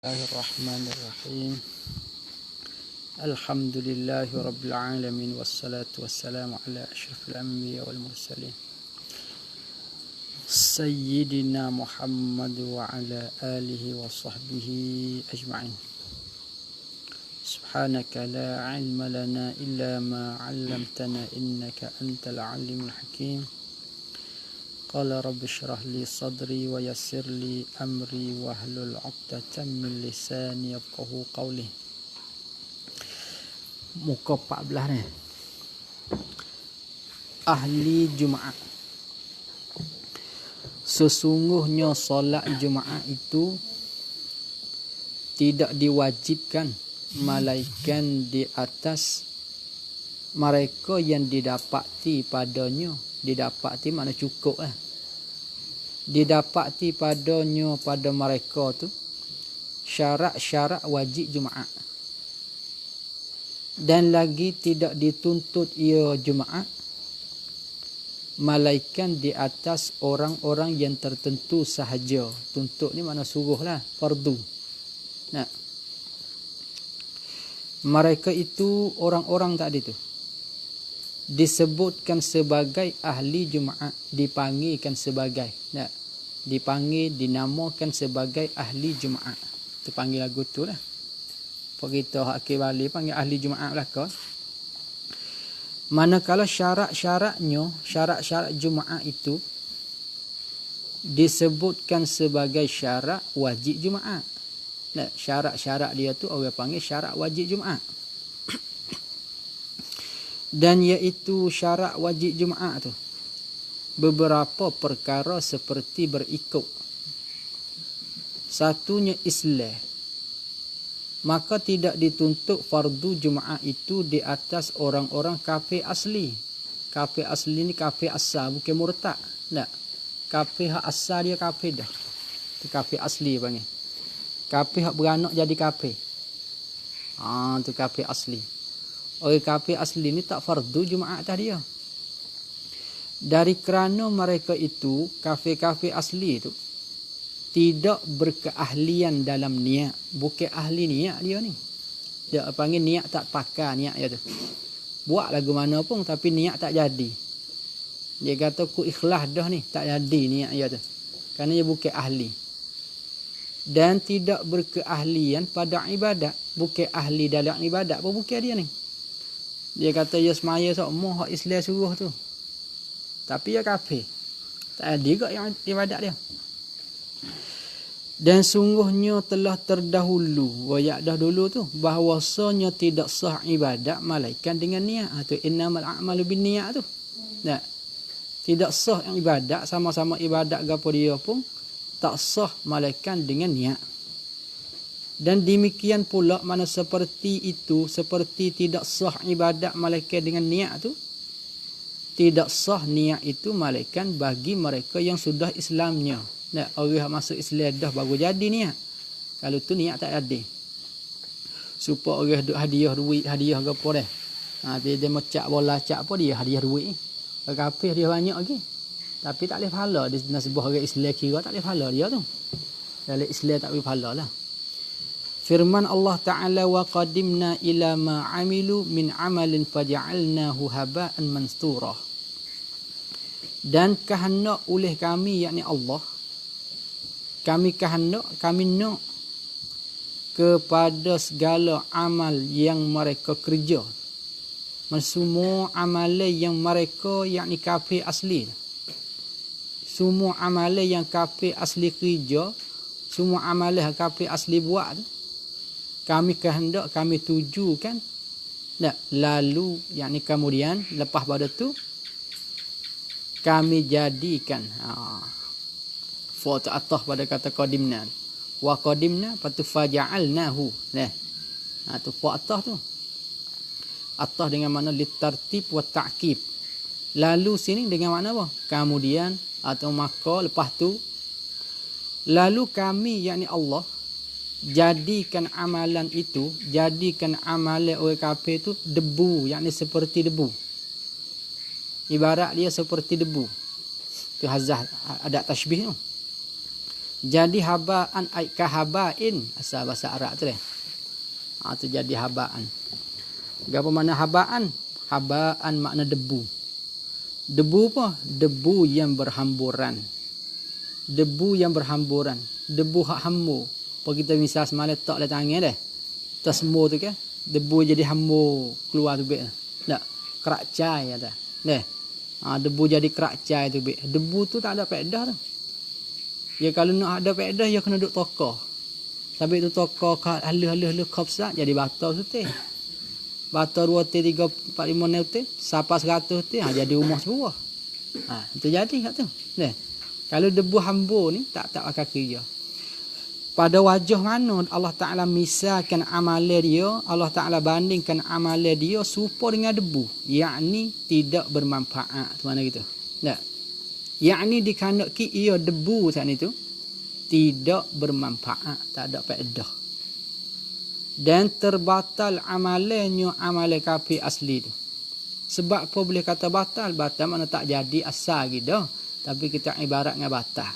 الله الرحمن الرحيم. الحمد لله رب العالمين والصلاة والسلام على أشرف الأنبياء والمرسلين سيدنا محمد وعلى آله وصحبه أجمعين. سبحانك لا علم لنا إلا ما علمتنا إنك أنت العليم الحكيم. قال رب اشرح لي صدري ويسر لي أمري واحلل عقدة من lisani yafqahu qawli. Muka 14 ni. Ahli Jumaat. Sesungguhnya solat Jumaat itu tidak diwajibkan melainkan di atas mereka yang didapati padanya. Didapati makna cukup lah. Didapati padanya pada mereka tu syarat-syarat wajib Jumaat. Dan lagi tidak dituntut ia Jumaat melainkan di atas orang-orang yang tertentu sahaja. Tuntut ni makna suruh lah, fardu. Nah, mereka itu orang-orang tadi tu disebutkan sebagai ahli Jumaat, dipanggilkan sebagai, nah, dipanggil, dinamakan sebagai ahli Jumaat. Tu panggil lagu tu lah. Kita hak Bali panggil ahli Jumaat belaka. Manakala syarat-syaratnya, syarat-syarat Jumaat itu disebutkan sebagai syarat wajib Jumaat. Nah, syarat-syarat dia tu orang panggil syarat wajib Jumaat. Dan iaitu syarat wajib Jumaat tu beberapa perkara seperti berikut. Satunya Islam. Maka tidak dituntut fardu Jumaat itu di atas orang-orang kafir asli. Kafir asli ni kafir asal, bukan murtad. Tak. Kafir hak asal dia kafir dah. Itu kafir asli panggil. Kafir hak beranak jadi kafir. Tu kafir asli. Orang kafir asli ni tak fardu Jumaat atas dia. Dari kerana mereka itu, kafir-kafir asli itu, tidak berkeahlian dalam niat. Bukan ahli niat dia ni. Dia panggil niat tak pakar niat dia tu. Buat lagu mana pun tapi niat tak jadi. Dia kata ku ikhlas dah ni, tak jadi niat dia tu. Kerana dia bukan ahli. Dan tidak berkeahlian pada ibadat. Bukan ahli dalam ibadat pun bukan dia ni. Dia kata ya semaya semua hak Islam suruh tu. Tapi ya kafir. Tak ada juga yang ibadat dia. Dan sungguhnya telah terdahulu, wayak dah dulu tu, bahawasanya tidak sah ibadat malaikat dengan niat. Tu innamal a'malu binniyat tu. Tak. Tidak sah yang ibadat, sama-sama ibadat gapo dia pun tak sah malaikat dengan niat. Dan demikian pula mana seperti itu, seperti tidak sah ibadat malaikat dengan niat tu, tidak sah niat itu malaikat bagi mereka yang sudah Islamnya. Nah, orang masuk Islam dah baru jadi niat. Kalau tu niat tak ada. Supaya orang duk hadiah duit, hadiah ke apa dah. Dia macak bola, cak apa dia hadiah duit ni. Orang kafir dia banyak lagi. Tapi tak boleh pahala. Dia nasibah orang Islam kira tak boleh pahala dia tu. Dalam Islam tak boleh pahala lah. Firman Allah Ta'ala wa qadimna ila ma amilu min amalin faja'alnahu haba'an manstura. Dan kehendak oleh kami, yakni Allah, kami kehendak, kami nak kepada segala amal yang mereka kerja. Semua amalan yang mereka, yakni kafir asli. Semua amalan yang kafir asli kerja, semua amalan kafir asli buat tu, kami kehendak, kami tujukan. Nah, lalu yakni kemudian lepas pada tu kami jadikan foto atas pada kata qadimna. Wa qadimna patu faja'alnahu. Nah. Tu fa atas tu. Atas dengan makna litartib wa ta'kib. Lalu sini dengan makna apa? Kemudian atau maka lepas tu lalu kami yakni Allah jadikan amalan itu, jadikan amalan orang kafir itu debu, yakni seperti debu. Ibarat dia seperti debu. Tu hazah ada tashbih tu. Jadi habaan ai kahabain, asal bahasa Arab tu deh. Tu jadi habaan. Apa makna habaan? Habaan makna debu. Debu apa? Debu yang berhamburan. Debu yang berhamburan. Debu hak hambur. Apa kita misal semalam tak le tangan deh. Tas semua tu ke? Debu jadi hambur keluar tu bek. Tak. Kerak cai ada. Deh. Debu jadi kerak cai tu bek. Debu tu tak ada faedah tu. Ya kalau nak ada faedah ya kena duk tokoh. Tapi tu tokoh halu kopsat jadi bata tu teh. Bata 2 T 3 4 5 T sampai 100 T jadi rumah sebuah. Itu jadi kat tu. Deh. Kalau debu hambur ni tak akan kerja. Pada wajah mana Allah Taala misalkan amalan dia, Allah Taala bandingkan amalan dia serupa dengan debu, yakni tidak bermanfaat. Tu mana gitu. Tak. Yakni dikandaki ia debu saat itu tidak bermanfaat, tak ada faedah. Dan terbatal amalannya amalan kafir asli tu. Sebab apa boleh kata batal? Batal makna tak jadi asal gitu. Tapi kita ibarat dengan batal.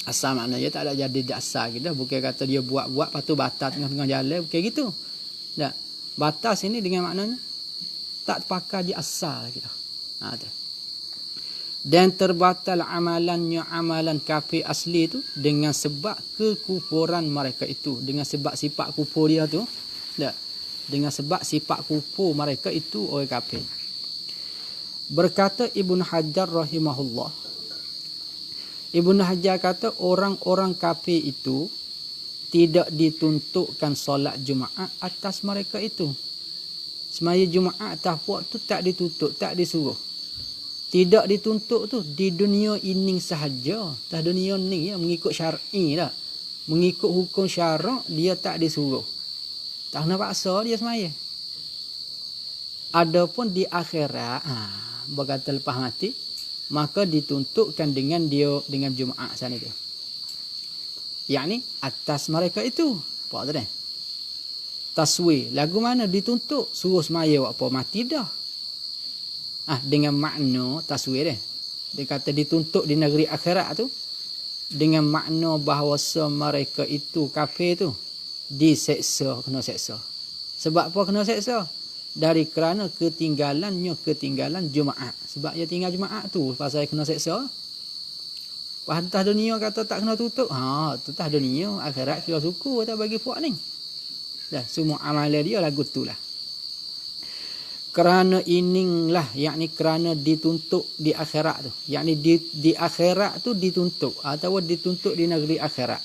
Asal maknanya tak ada jadi dia asal gitu. Bukan kata dia buat-buat lepas tu batal tengah-tengah jalan. Bukan gitu. Tak. Batal sini dengan maknanya tak terpakai dia asal gitu. Tu. Dan terbatal amalannya amalan kafir asli itu dengan sebab kekufuran mereka itu, dengan sebab sifat kufur dia tu, tak? Dengan sebab sifat kufur mereka itu orang kafir. Berkata Ibnu Hajar rahimahullah, Ibnu Hajar kata orang-orang kafir itu tidak dituntutkan solat Jumaat atas mereka itu. Semaya Jumaat atas waktu tak dituntut, tak disuruh. Tidak dituntut tu di dunia ini sahaja. Dah dunia ni ya, mengikut syar'i dah. Mengikut hukum syarak dia tak disuruh. Tak kena paksa dia semaya. Adapun di akhirat, berkata lepas mati, maka dituntutkan dengan dia dengan Jumaat sana tu. Yakni atas mereka itu. Apa tu dah? Taswir. Lagu mana dituntut? Suruh semaya apa mati dah. Dengan makna taswir dia. Dia kata dituntut di negeri akhirat tu dengan makna bahawasa mereka itu kafir tu diseksa, kena seksa. Sebab apa kena seksa? Dari kerana ketinggalan Jumaat. Sebab dia tinggal Jumaat tu pasal kena seksa. Patah dunia kata tak kena tutup. Tu tah dunia, akhirat kira suku atau bagi puak ni. Dah semua amalan dia lagu tulah. Kerana inilah, yakni kerana dituntut di akhirat tu. Yakni di akhirat tu dituntut. Atau dituntut di negeri akhirat.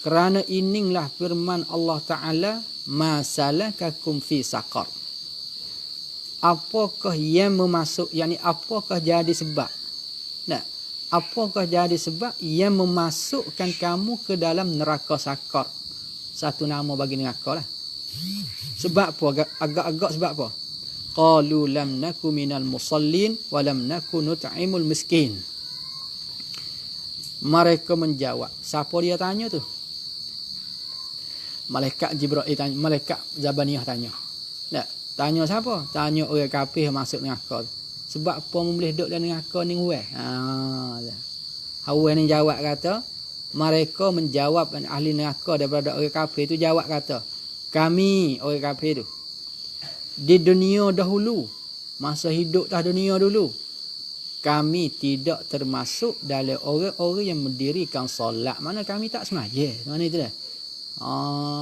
Kerana inilah firman Allah Ta'ala, ma salakakum fi saqar. Apakah yang memasuk, yakni apakah jadi sebab? Nah, apakah jadi sebab yang memasukkan kamu ke dalam neraka saqar? Satu nama bagi neraka lah. Sebab apa? Agak-agak sebab apa? Qalu lam naku minal musallin wa lam naku nut'imul miskin. Mereka menjawab. Siapa dia tanya tu? Malaikat Jibril tanya, malaikat Zabaniyah tanya. Tak, tanya siapa? Tanya orang kafir masuk neraka. Sebab apa boleh duduk dalam neraka ni orang? Orang ni jawab kata, mereka menjawab ahli neraka daripada orang kafir tu jawab kata, kami orang kafir tu di dunia dahulu, masa hidup dah dunia dulu, kami tidak termasuk dalam orang-orang yang mendirikan solat. Mana kami tak semaya. Mana itu dah?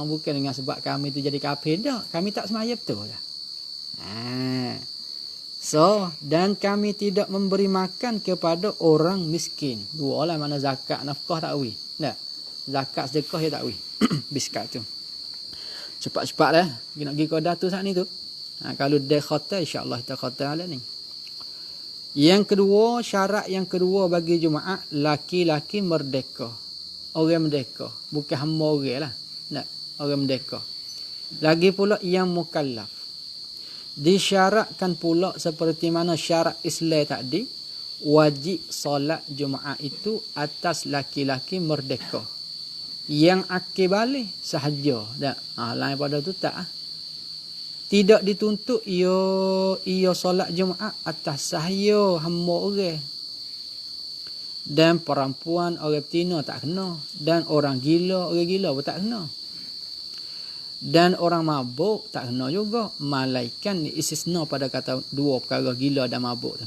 Bukan dengan sebab kami itu jadi kafir dah. Kami tak semaya betul dah. So, dan kami tidak memberi makan kepada orang miskin. Dua lah mana zakat, nafkah tak wi. Tak. Zakat sedekah dia tak wi. Biskat tu. Cepat-cepat dah. Nak pergi kodah tu saat ni tu. Kalau dia khata, insyaAllah kita khata lah ni. Yang kedua, syarat yang kedua bagi Jumaat, laki-laki merdeka. Orang merdeka. Bukan hamba orang lah. Tak, orang merdeka. Lagi pula yang mukallaf. Disyaratkan pula seperti mana syarat Islam tadi, wajib solat Jumaat itu atas laki-laki merdeka. Yang akil balik sahaja. Tak, lain pada tu tak. Tidak dituntut ia solat Jumaat atas sahaya hamba orang. Dan perempuan orang betina tak kena. Dan orang gila pun tak kena. Dan orang mabuk tak kena juga. Malaikat istisna pada kata dua perkara gila dan mabuk tu.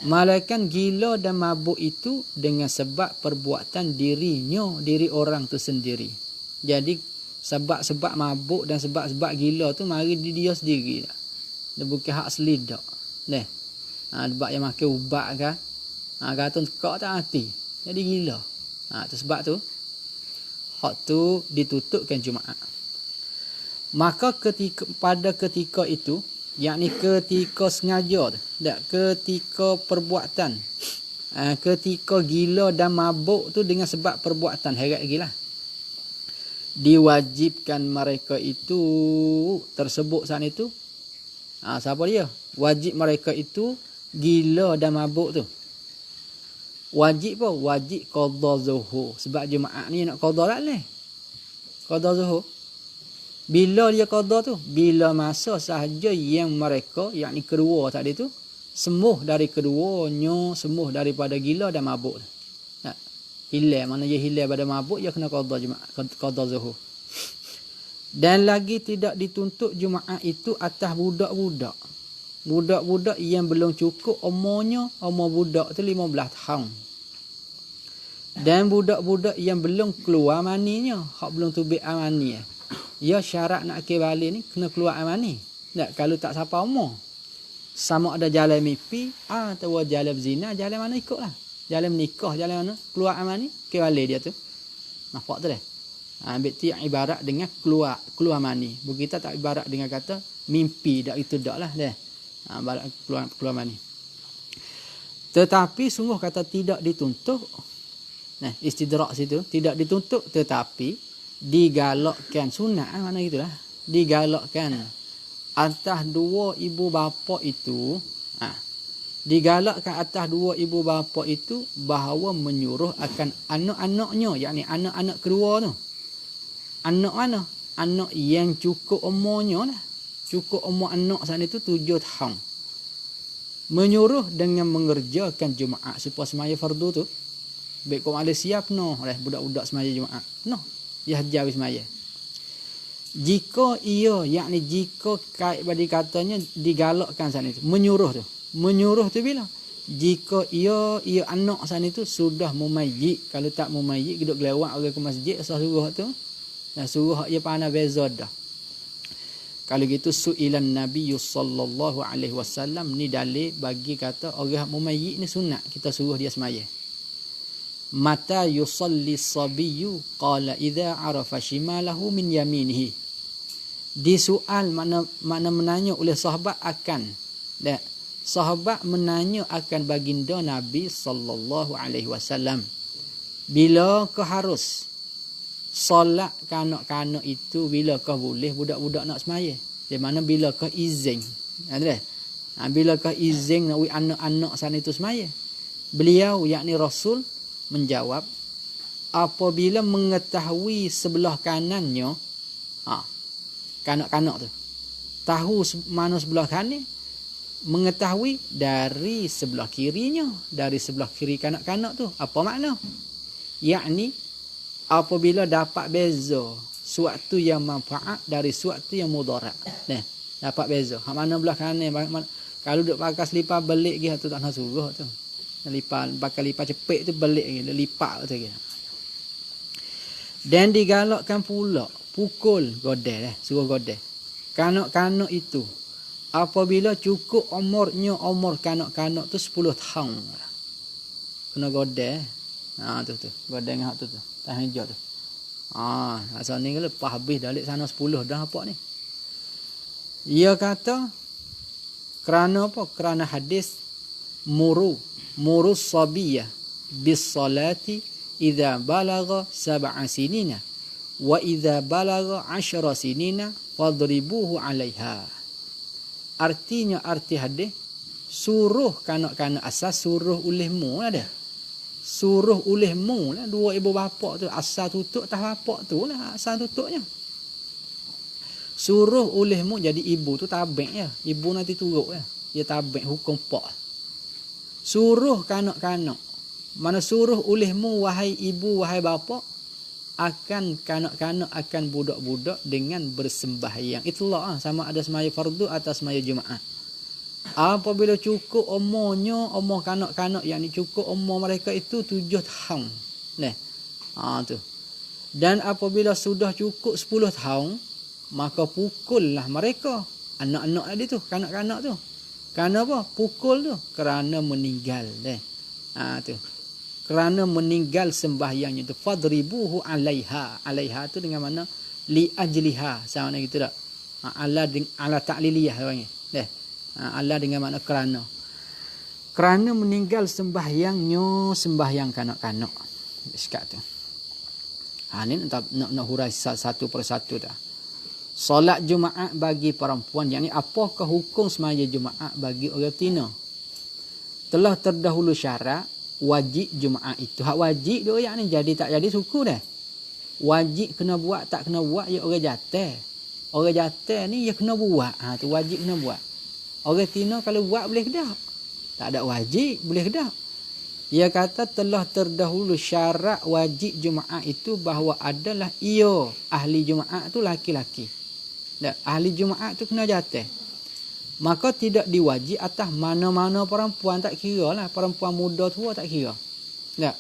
Malaikat gila dan mabuk itu dengan sebab perbuatan diri orang tu sendiri. Jadi sebab mabuk dan sebab gila tu mari dia sendiri. Dia bukan hak selidak. Sebab yang makan ubat kan. Kata tekak tak hati. Jadi gila. Tu sebab tu hak tu ditutupkan Jumaat. Maka pada ketika itu, yakni ketika sengaja tu, ketika perbuatan, ketika gila dan mabuk tu dengan sebab perbuatan, heret lagi lah. Diwajibkan mereka itu tersebut saat itu. Siapa dia? Wajib mereka itu gila dan mabuk tu. Wajib apa? Wajib qada zuhur. Sebab Jumaat ni nak qada tak leh. Qada zuhur. Bila dia qada tu? Bila masa sahaja yang mereka, yakni kedua tadi tu, sembuh dari keduanya, sembuh daripada gila dan mabuk. Hilang, mana dia hilang pada mabuk, dia kena qada Jumaat, qada zuhur. Dan lagi tidak dituntut Jumaat itu atas budak-budak. Budak-budak yang belum cukup umurnya, umur budak tu 15 tahun. Dan budak-budak yang belum keluar maninya, hak belum tubik mani. Ya syarat nak akil balik ni kena keluar mani. Tak, kalau tak siapa umur. Sama ada jalan mimpi atau jalan berzina, jalan mana ikutlah. Jalan menikah, jalan mana keluar mani, akil balik dia tu. Nampak tu dah. Ambil tu yang ibarat dengan keluar mani. Kita tak ibarat dengan kata mimpi, dak itu dak lah dah. Keluar mani. Tetapi sungguh kata tidak dituntut. Istidrak situ tidak dituntut, tetapi digalakkan, sunat mana gitulah, digalakkan atas dua ibu bapa itu, digalakkan atas dua ibu bapa itu bahawa menyuruh akan anak-anaknya, yakni anak-anak kedua tu. Anak mana? Anak yang cukup umurnya lah. Cukup umur anak saat itu 7 tahun. Menyuruh dengan mengerjakan Jumaat supaya semaya fardu tu. Baik kau Malaysia penuh oleh budak-budak semaya Jumaat. Penuh. Dia hajar semaya. Jika ia, yakni jika kait bagi katanya digalakkan saat itu. Menyuruh tu. Menyuruh tu bila? Jika ia anak saat itu sudah mumayyit. Kalau tak mumayyit, duduk lewat orang ke masjid, asal suruh tu. Dan suruh ia pandai beza dah. Kalau gitu su'ilan Nabi sallallahu alaihi wasallam ni dalil bagi kata orang mumayyit ni sunat kita suruh dia semaya. Mata yusalli sabiyyu qala idza arafa shimalahu min yaminihi. Di soal mana menanya oleh sahabat akan sahabat menanya akan baginda Nabi sallallahu alaihi wasallam bila ke harus solat kanak-kanak itu, bila kau boleh budak-budak nak semaya. Di mana bila kau izin. Bila kau izin nak anak-anak sana itu semaya. Beliau yakni Rasul menjawab, apabila mengetahui sebelah kanannya, kanak-kanak tu tahu mana sebelah kanan, mengetahui dari sebelah kirinya, dari sebelah kiri kanak-kanak tu. Apa makna? Yakni apabila dapat beza suatu yang manfaat dari suatu yang mudarat. Dapat beza. Hak mana belah kanan, kalau duk pakai selipar belik dia tu tak nak suruh tu. Pakai lipar cepik tu belik dia lipat tu. Dan digalakkan pula pukul godel, suruh godel kanak-kanak itu apabila cukup umur kanak-kanak tu 10 tahun. Kena godel. Tu godel dengan hak tu. Tak hijau tu. Asal ni lepas habis dalik sana 10 dah apa ni. Ia kata kerana apa? Kerana hadis muru sabiyah bis salati idza balagha 7 sinina wa idza balagha 10 sinina fadribuhu 'alaiha. Artinya arti hadis suruh kanak-kanak asal suruh ulihmu ada. Suruh ulihmu lah dua ibu bapa tu asal tutuk tah bapa tu lah asal tutuknya. Suruh ulihmu jadi ibu tu tabik ya. Ibu nanti turut ya. Dia tabik hukum pak. Suruh kanak-kanak Mana suruh olehmu wahai ibu, wahai bapa, akan kanak-kanak, akan budak-budak dengan bersembahyang. Itulah sama ada semaya fardu atau semaya Jumaat. Apabila cukup umurnya, umur kanak-kanak yang ni cukup umur mereka itu 7 tahun. Nah, tu. Dan apabila sudah cukup 10 tahun, maka pukullah mereka. Anak-anak tadi tu, kanak-kanak tu. Kerana apa? Pukul tu. Kerana meninggal. Tu. Kerana meninggal sembahyangnya tu. Fadribuhu alaiha. Alaiha tu dengan mana? Li ajliha. Sama nak gitu tak? Ala ta'liliyah. Allah dengan makna kerana. Kerana meninggal sembahyangnya, sembahyang kanak-kanak. Sekat tu. Ni nak hurai satu persatu dah. Solat Jumaat bagi perempuan, yang ni apakah hukum semaya Jumaat bagi orang betina? Telah terdahulu syarat wajib Jumaat itu. Hak wajib dia yang ni, jadi tak jadi suku dah. Wajib kena buat, tak kena buat ya orang jatah. Orang jatah ni ya kena buat. Tu wajib kena buat. Orang tina kalau buat boleh ke tak? Tak ada wajib, boleh ke tak? Ia kata telah terdahulu syarat wajib Jumaat itu bahawa adalah ia ahli Jumaat tu laki-laki. Ahli Jumaat tu kena jatah. Maka tidak diwajib atas mana-mana perempuan, tak kira lah. Perempuan muda tua tak kira. Tak.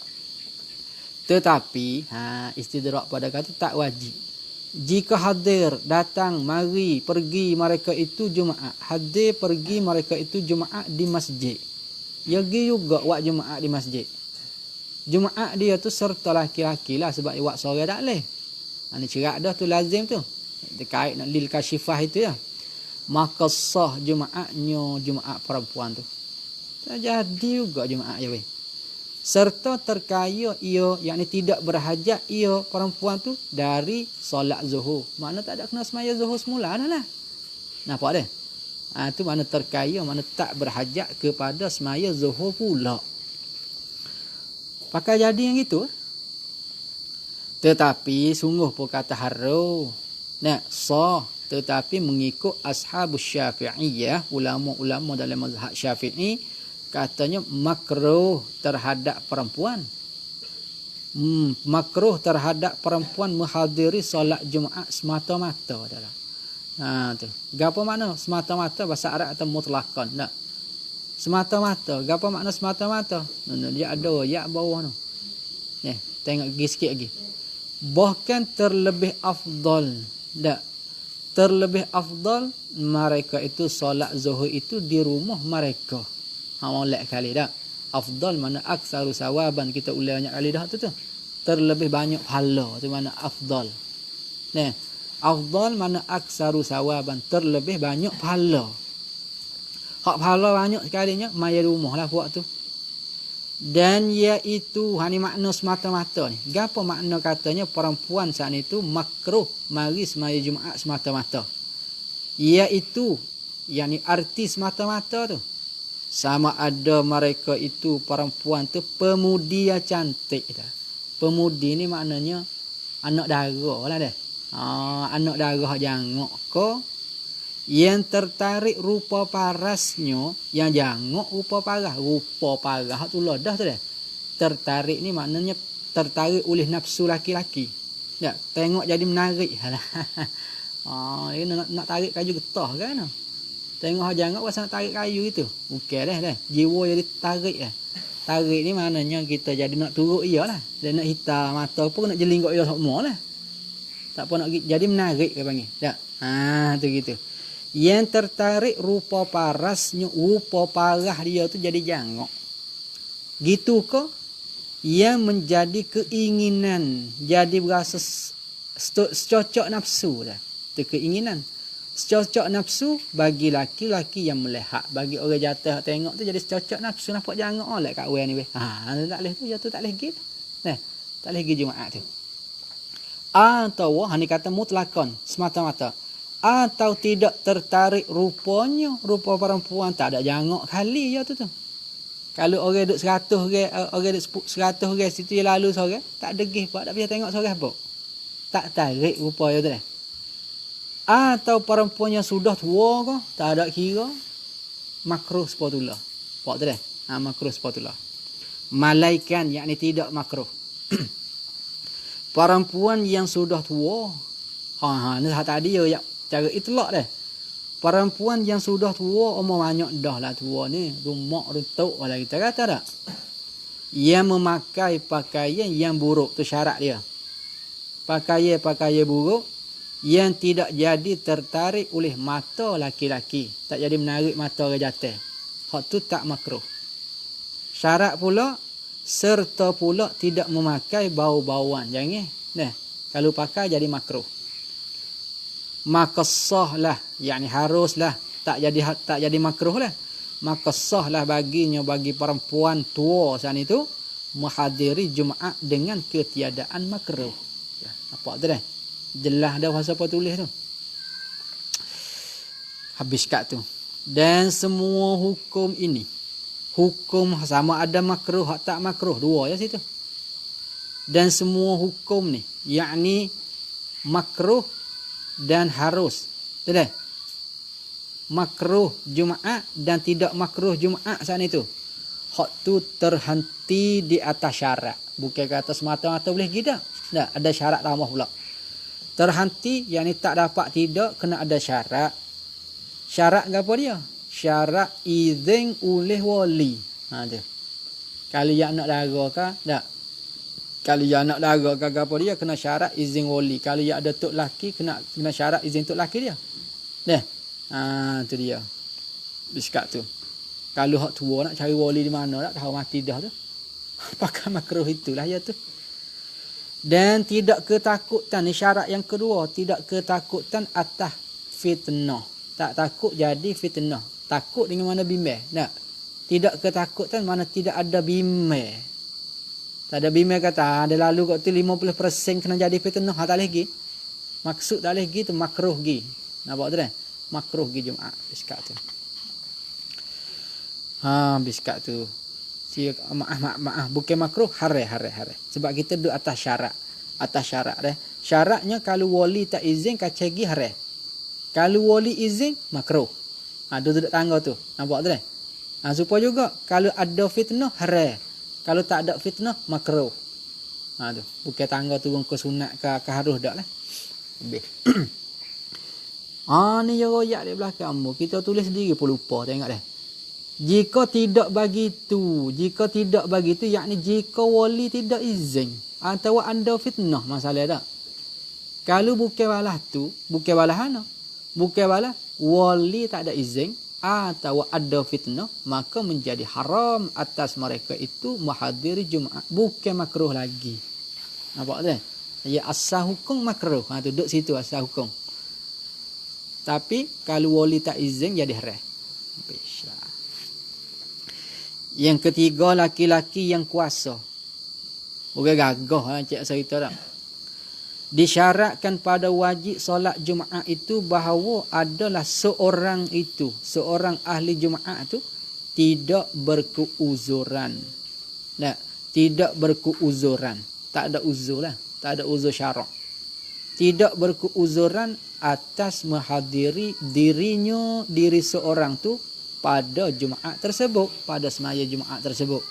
Tetapi, istidrak pada kata tak wajib. Jika hadir, datang, mari, pergi mereka itu Jumaat. Hadir, pergi mereka itu Jumaat di masjid. Ya pergi juga buat Jumaat di masjid. Jumaat dia tu serta laki-laki lah, sebab buat sore tak boleh. Ini cerak dah tu lazim tu. Terkait nak lil kasyifah itu ya. Maka sah Jumaatnya Jumaat perempuan tu. Tak jadi juga Jumaat je weh. Serta terkaya ia, yakni tidak berhajat ia perempuan tu dari solat zuhur. Makna tak ada kena semaya zuhur semula dah lah. Nampak dah? Tu makna terkaya, makna tak berhajat kepada semaya zuhur pula. Pakai jadi yang gitu. Tetapi sungguh pun kata haru. Sah. Tetapi mengikut ashabus syafi'iyah, ulama-ulama dalam mazhab syafi'i, katanya makruh terhadap perempuan. Makruh terhadap perempuan menghadiri solat Jumaat semata-mata adalah. Tu. Gapo makna semata-mata bahasa Arab atau mutlaqan? Tak. Semata-mata. Gapo makna semata-mata? Dia ada ya bawah tu. Tengok lagi sikit lagi. Bahkan terlebih afdal. Tak. Terlebih afdal mereka itu solat zuhur itu di rumah mereka. Molek kali dah. Afdal mana aksaru sawaban, kita ulang banyak kali dah tu. Terlebih banyak pahala tu mana afdal. Afdal mana aksaru sawaban, terlebih banyak pahala. Hak pahala banyak sekalinya maya rumah lah buat tu. Dan iaitu ni makna semata-mata ni. Gapo makna katanya perempuan saat itu makruh mari semaya Jumaat semata-mata. Iaitu yakni arti semata-mata tu. Sama ada mereka itu perempuan tu pemudi yang cantik dah. Pemudi ni maknanya anak dara lah dah. Anak dara jangok ke yang tertarik rupa parasnya, yang jangok rupa parah tu lah dah tu dah. Tertarik ni maknanya tertarik oleh nafsu laki-laki. Ya, tengok jadi menarik. Nak tarik kayu getah kan. Tengok jangok pasal nak tarik kayu itu. Bukan dah. Jiwa jadi tarik dah. Tarik ni maknanya kita jadi nak turut ia lah. Dan nak hitam mata pun nak jeling kat ia semua lah. Tak apa nak jadi menarik ke panggil. Tak. Tu gitu. Yang tertarik rupa parasnya, rupa parah dia tu jadi jangok. Gitu ke? Yang menjadi keinginan, jadi berasa secocok nafsu dah. Itu keinginan. Secocok nafsu bagi laki-laki yang melihat. Bagi orang jatuh tengok tu jadi secocok nafsu, nampak jangok oleh kat orang ni. Tak boleh tu, jatuh tak boleh pergi. Tak boleh pergi Jumaat tu. Atau ni kata mutlakon, semata-mata. Atau tidak tertarik rupanya, rupa perempuan tak ada jangok kali tu. Kalau orang duduk 100 orang duduk 100 orang situ yang lalu sore, tak degih pak, tak bisa tengok sore apa. Tak tarik rupa dia tu dah. Atau perempuan yang sudah tua ke, tak ada kira, makruh sepatullah. Pak tu dah. Makruh sepatullah. Malaikan, yakni tidak makruh. Perempuan yang sudah tua. Ni tadi ya cara itlak dah. Perempuan yang sudah tua, umur banyak dah lah tua ni. Rumak, runtuk lah kita kata tak? Yang memakai pakaian yang buruk, tu syarat dia. Pakaian buruk yang tidak jadi tertarik oleh mata laki-laki. Tak jadi menarik mata orang jatuh. Hak tu tak makruh. Syarat pula, serta pula tidak memakai bau-bauan. Jangan. Nah, kalau pakai jadi makruh. Maka sahlah, yakni haruslah, tak jadi makruh lah. Maka sahlah baginya, bagi perempuan tua saat itu, menghadiri Jumaat dengan ketiadaan makruh. Ya, apa tu dah? Jelas dah bahasa apa tulis tu. Habis kat tu. Dan semua hukum ini, hukum sama ada makruh atau tak makruh, dua ya situ. Dan semua hukum ni, yakni makruh dan harus. Betul? Makruh Jumaat dan tidak makruh Jumaat saat itu. Hak tu terhenti di atas syarat. Bukan kata semata-mata boleh tidak. Tak, ada syarat tambah pula. Terhenti, yakni tak dapat tidak, kena ada syarat. Syarat apa dia? Syarat izin oleh wali. Tu. Kalau yang nak dara ke, tak. Kalau yang nak dara ke apa dia, kena syarat izin wali. Kalau yang ada tok laki, kena syarat izin tok laki dia. Dah. Tu dia. Biskat tu. Kalau hak tua nak cari wali di mana, tak tahu mati dah tu. Pakai makruh itulah ya tu. Dan tidak ketakutan, ni syarat yang kedua, tidak ketakutan atas fitnah. Tak takut jadi fitnah. Takut dengan mana bimbang. Tak. Tidak ketakutan mana tidak ada bimbang. Tak ada bimbang kata, ada lalu kat tu 50% kena jadi fitnah. Tak lagi. Maksud tak lagi tu makruh gi. Nampak tu dah? Makruh gi Jumaat. Biskat tu. Biskat tu. Maaf. Bukan makruh, haram. Sebab kita duduk atas syarat. Atas syarat dah. Syaratnya kalau wali tak izin, kacau gi haram. Kalau wali izin, makruh. Duduk tangga tu. Nampak tu dah? Supaya juga, kalau ada fitnah, haram. Kalau tak ada fitnah, makruh. Tu. Bukan tangga turun ke sunat ke harus dak lah. Lebih. Ni je royak di belakang. Kita tulis sendiri pun lupa. Tengok dah. Jika tidak begitu, yakni jika wali tidak izin atau ada fitnah, masalah tak? Kalau bukan balas tu, bukan balas mana? Bukan balas wali tak ada izin atau ada fitnah, maka menjadi haram atas mereka itu menghadiri Jumaat. Bukan makruh lagi. Nampak tak? Ya, asal hukum makruh. Tu duduk situ asal hukum. Tapi kalau wali tak izin jadi haram. Yang ketiga, laki-laki yang kuasa. Bukan gagah cik cerita tak. Disyaratkan pada wajib solat Jumaat itu bahawa adalah seorang ahli Jumaat itu tidak berkeuzuran. Tak, tidak berkeuzuran. Tak ada uzur lah. Tak ada uzur syarak. Tidak berkeuzuran atas menghadiri diri seorang tu pada Jumaat tersebut, pada semaya Jumaat tersebut.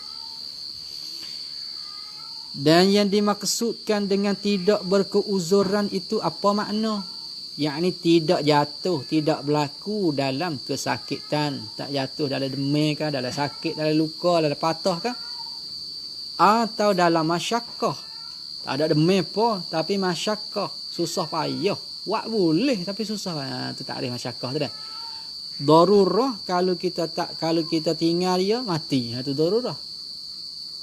Dan yang dimaksudkan dengan tidak berkeuzuran itu apa makna? Yakni tidak jatuh, tidak berlaku dalam kesakitan, tak jatuh dalam demam kah, dalam sakit, dalam luka, dalam patah kah? Atau dalam masyakkah. Tak ada demam apa, tapi masyakkah, susah payah. Wak boleh tapi susah. Tu tak ada masyakkah tu dah. Darurah kalau kita tinggal dia mati. Itu darurah.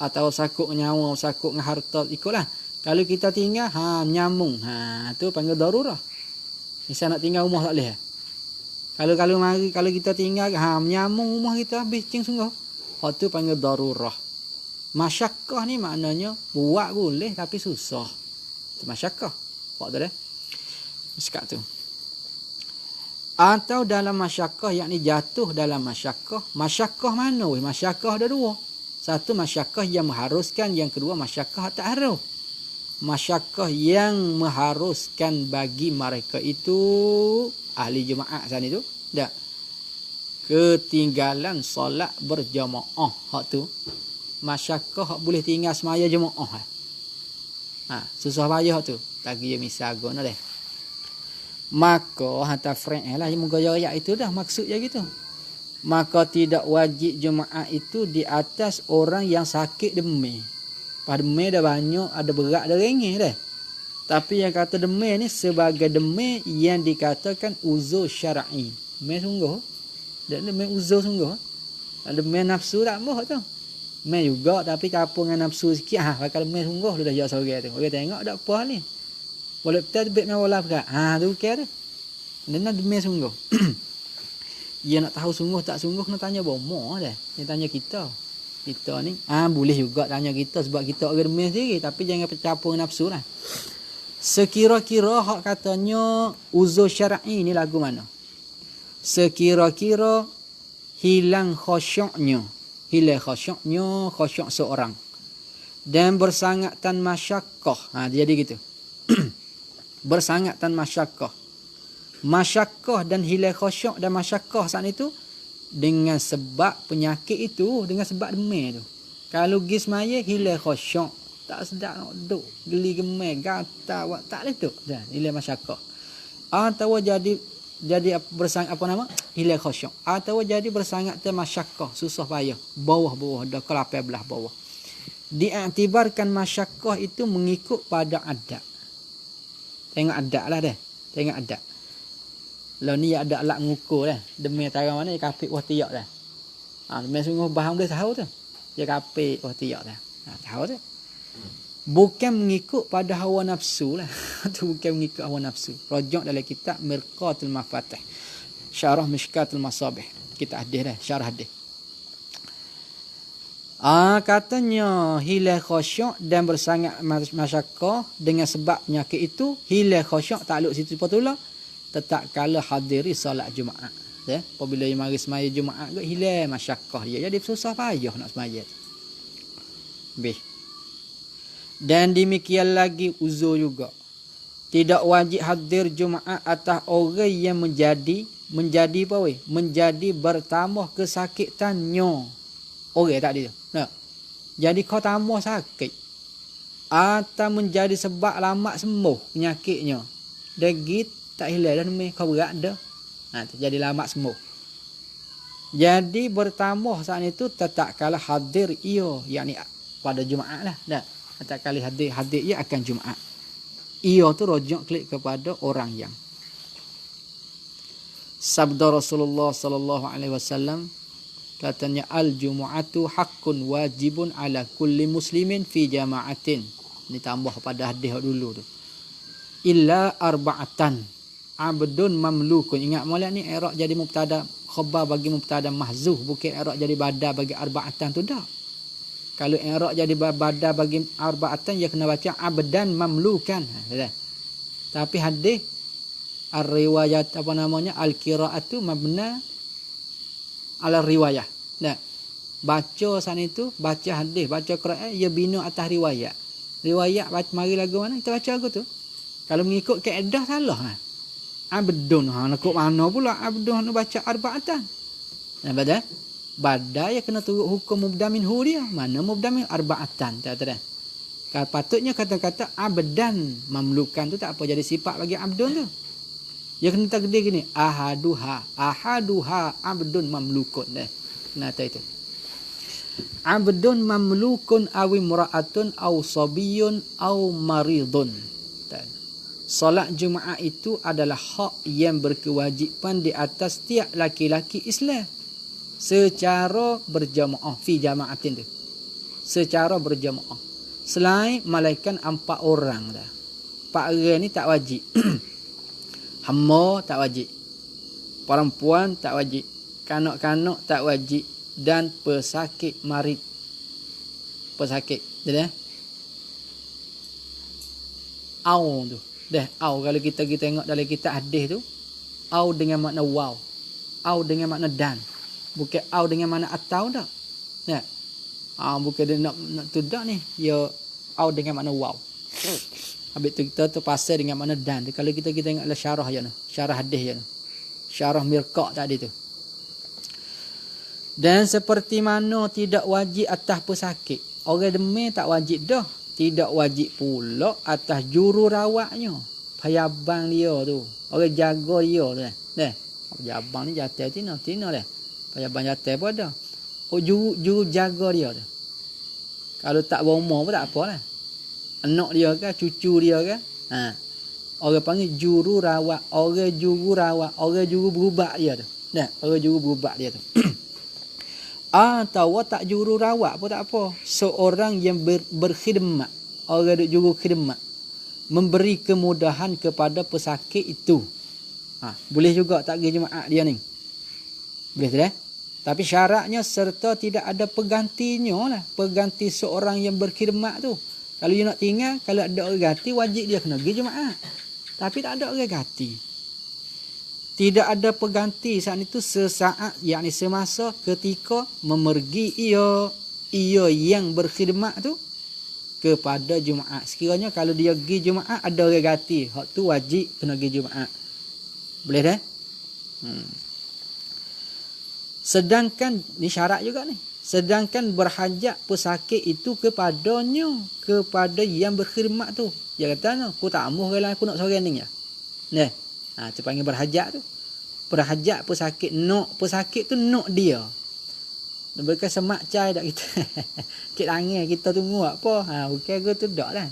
Atau sakut nyawa, sakut dengan harta, ikutlah. Kalau kita tinggal menyambung. Tu panggil darurah. Misal nak tinggal rumah tak boleh. Kalau kita tinggal menyambung rumah kita habis cing sungguh. Hak tu panggil darurah. Masyakkah ni maknanya buat boleh tapi susah. Itu masyakkah. Pak tu dah. Sekat tu. Atau dalam masyakkah, yakni jatuh dalam masyakkah. Masyakkah mana? Masyakkah ada dua. Satu masyakkah yang mengharuskan, yang kedua masyakkah tak harus. Masyakkah yang mengharuskan bagi mereka itu ahli Jumaat sana itu, tak. Ketinggalan solat berjamaah. Hak tu. Masyakkah boleh tinggal semaya jemaah. Susah payah tu. Tak kira misal guna deh. Maka hantar friend lah yang ayat itu dah maksudnya gitu. Maka tidak wajib jemaah itu di atas orang yang sakit demam. Pada demam dah banyak, ada berat, ada ringan dah. Tapi yang kata demam ni sebagai demam yang dikatakan uzur syar'i. Demam sungguh. Dan demam uzur sungguh. Ada demam nafsu tak moh tu. Demam juga tapi capung dengan nafsu sikit. Bakal demam sungguh dah jauh sorang tu. Orang tengok tak apa ni. Boleh betul bet mewala berat. Tu kira tu. Dan demam sungguh. Dia nak tahu sungguh tak sungguh kena tanya bomo dah. Dia tanya kita. Kita ni boleh juga tanya kita sebab kita orang demam sendiri tapi jangan capung nafsu lah. Sekira-kira hak katanya uzur syar'i ni lagu mana? Sekira-kira hilang khusyuknya. Hilang khusyuknya, khusyuk seorang. Dan bersangatan masyakkah. Jadi gitu. Bersangatan masyakkah. Masyakkah dan hilang khusyuk dan masyakkah saat itu dengan sebab penyakit itu, dengan sebab demam tu. Kalau pergi semaya hilang khusyuk. Tak sedap nak duduk, geli gemar, gatal, tak boleh duduk. Dah, hilang masyakkah. Atau jadi bersangat apa nama? Hilang khusyuk. Atau jadi bersangat masyakkah, susah payah. Bawah dah ke 18 bawah. Diiktibarkan masyakkah itu mengikut pada adat. Tengok adat lah dah. Tengok adat. Lalu ni ada alat mengukur dah. Demi tarang mana dia kapit wah tiak dah. Demi sungguh bahan boleh tahu tu. Dia kapit wah tiak dah. Tahu tu. Bukan mengikut pada hawa nafsu lah. Itu bukan mengikut hawa nafsu. Rajak dalam kitab Mirqatul Mafatih. Syarah Mishkatul Masabih. Kita hadis dah. Syarah hadis. Katanya hilang khusyuk dan bersangat masyakkah dengan sebab penyakit itu. Hilang khusyuk takluk situ patulah. Tetap kala hadiri solat Jumaat. Apabila dia mari semaya Jumaat ke hilang masyakkah dia. Jadi susah payah nak semaya. Dan demikian lagi uzur juga. Tidak wajib hadir Jumaat atas orang yang menjadi apa weh? Menjadi bertambah kesakitannya. Orang tak ada. Nah. Jadi kau tambah sakit. Atau menjadi sebab lama sembuh penyakitnya. Degit tak hilang dah demam kau berat dah. Jadi lama sembuh. Jadi bertambah saat itu tetap kala hadir yakni pada Jumaat lah. Dah. Tak kali hadir ia akan Jumaat. Ia tu rujuk klik kepada orang yang. Sabda Rasulullah sallallahu alaihi wasallam katanya al-jumu'atu haqqun wajibun ala kulli muslimin fi jama'atin. Ini tambah pada hadis dulu tu. Illa arba'atan abdun mamlukun. Ingat molek ni i'rab jadi mubtada khabar bagi mubtada mahzuf, bukan i'rab jadi badal bagi arba'atan tu dah. Kalau i'rab jadi badal bagi arba'atan dia kena baca abdan mamlukan. Tapi hadis ar-riwayat apa namanya al-qiraatu mabna ala riwayah. Nah, baca sana itu baca hadis, baca Quran ia bina atas riwayat. Riwayat mari lagu mana kita baca lagu tu. Kalau mengikut kaedah salah abdun nak kok mana pula abdun nak baca arba'atan. Nah, badai ya kena turut hukum mubda minhu dia. Mana mubda min arba'atan tak ada. Patutnya kata-kata abdan mamlukan tu tak apa jadi sifat bagi abdun tu. Dia kena takdir gini, ahaduha abdun mamlukun dah. Nata itu. Abdun mamlukun awi mura'atun aw sabiyun aw maridun. Solat Jumaat itu adalah hak yang berkewajipan di atas tiap laki-laki Islam secara berjamaah fi jamaatin tu. Secara berjamaah. Selain malaikat 4 orang dah. 4 orang ni tak wajib. Hamba tak wajib. Perempuan tak wajib. Kanak-kanak tak wajib. Dan pesakit marid. Pesakit. Dah. Au tu. Dah. Au kalau kita tengok dalam kitab hadis tu. Au dengan makna waw. Au dengan makna dan. Bukan au dengan makna atau dah. Ya. Bukan dia nak tu dah ni. Ya au dengan makna waw. Habis tu kita terpasal dengan makna dan. Kalau kita tengoklah syarah je tu. Syarah hadis je tu. Syarah mirqa' tadi tu. Dan seperti mana tidak wajib atas pesakit. Orang demam tak wajib dah. Tidak wajib pula atas juru rawatnya. Payabang dia tu. Orang jaga dia tu. Payabang ni jatuh tina dah. Payabang jatuh pun ada. Juru jaga dia tu. Kalau tak berumur pun tak apalah. Anak dia ke, cucu dia ke. Orang panggil juru rawat. Orang juru berubat dia tu. Orang juru berubat dia tu. Atau tak juru rawat pun tak apa. Seorang yang berkhidmat. Orang juru khidmat. Memberi kemudahan kepada pesakit itu. Boleh juga tak pergi jemaah dia ni. Boleh tak? Tapi syaratnya serta tidak ada penggantinya lah. Pengganti seorang yang berkhidmat tu. Kalau dia nak tinggal, kalau ada orang ganti, wajib dia kena pergi jemaah. Tapi tak ada orang ganti. Tidak ada pengganti saat itu sesaat, yakni semasa ketika memergi ia yang berkhidmat tu kepada Jumaat. Sekiranya kalau dia pergi Jumaat ada orang ganti, hak tu wajib kena pergi Jumaat. Boleh dah? Sedangkan ni syarat juga ni. Sedangkan berhajat pesakit itu kepadanya, kepada yang berkhidmat tu. Dia kata, aku tak mahu kalau aku nak seorang ni ya. Itu panggil berhajat tu. Berhajat pesakit, nak pesakit tu nak dia. Mereka semak cai tak kita. Kit angin kita tunggu apa. Bukan aku tu dak lah.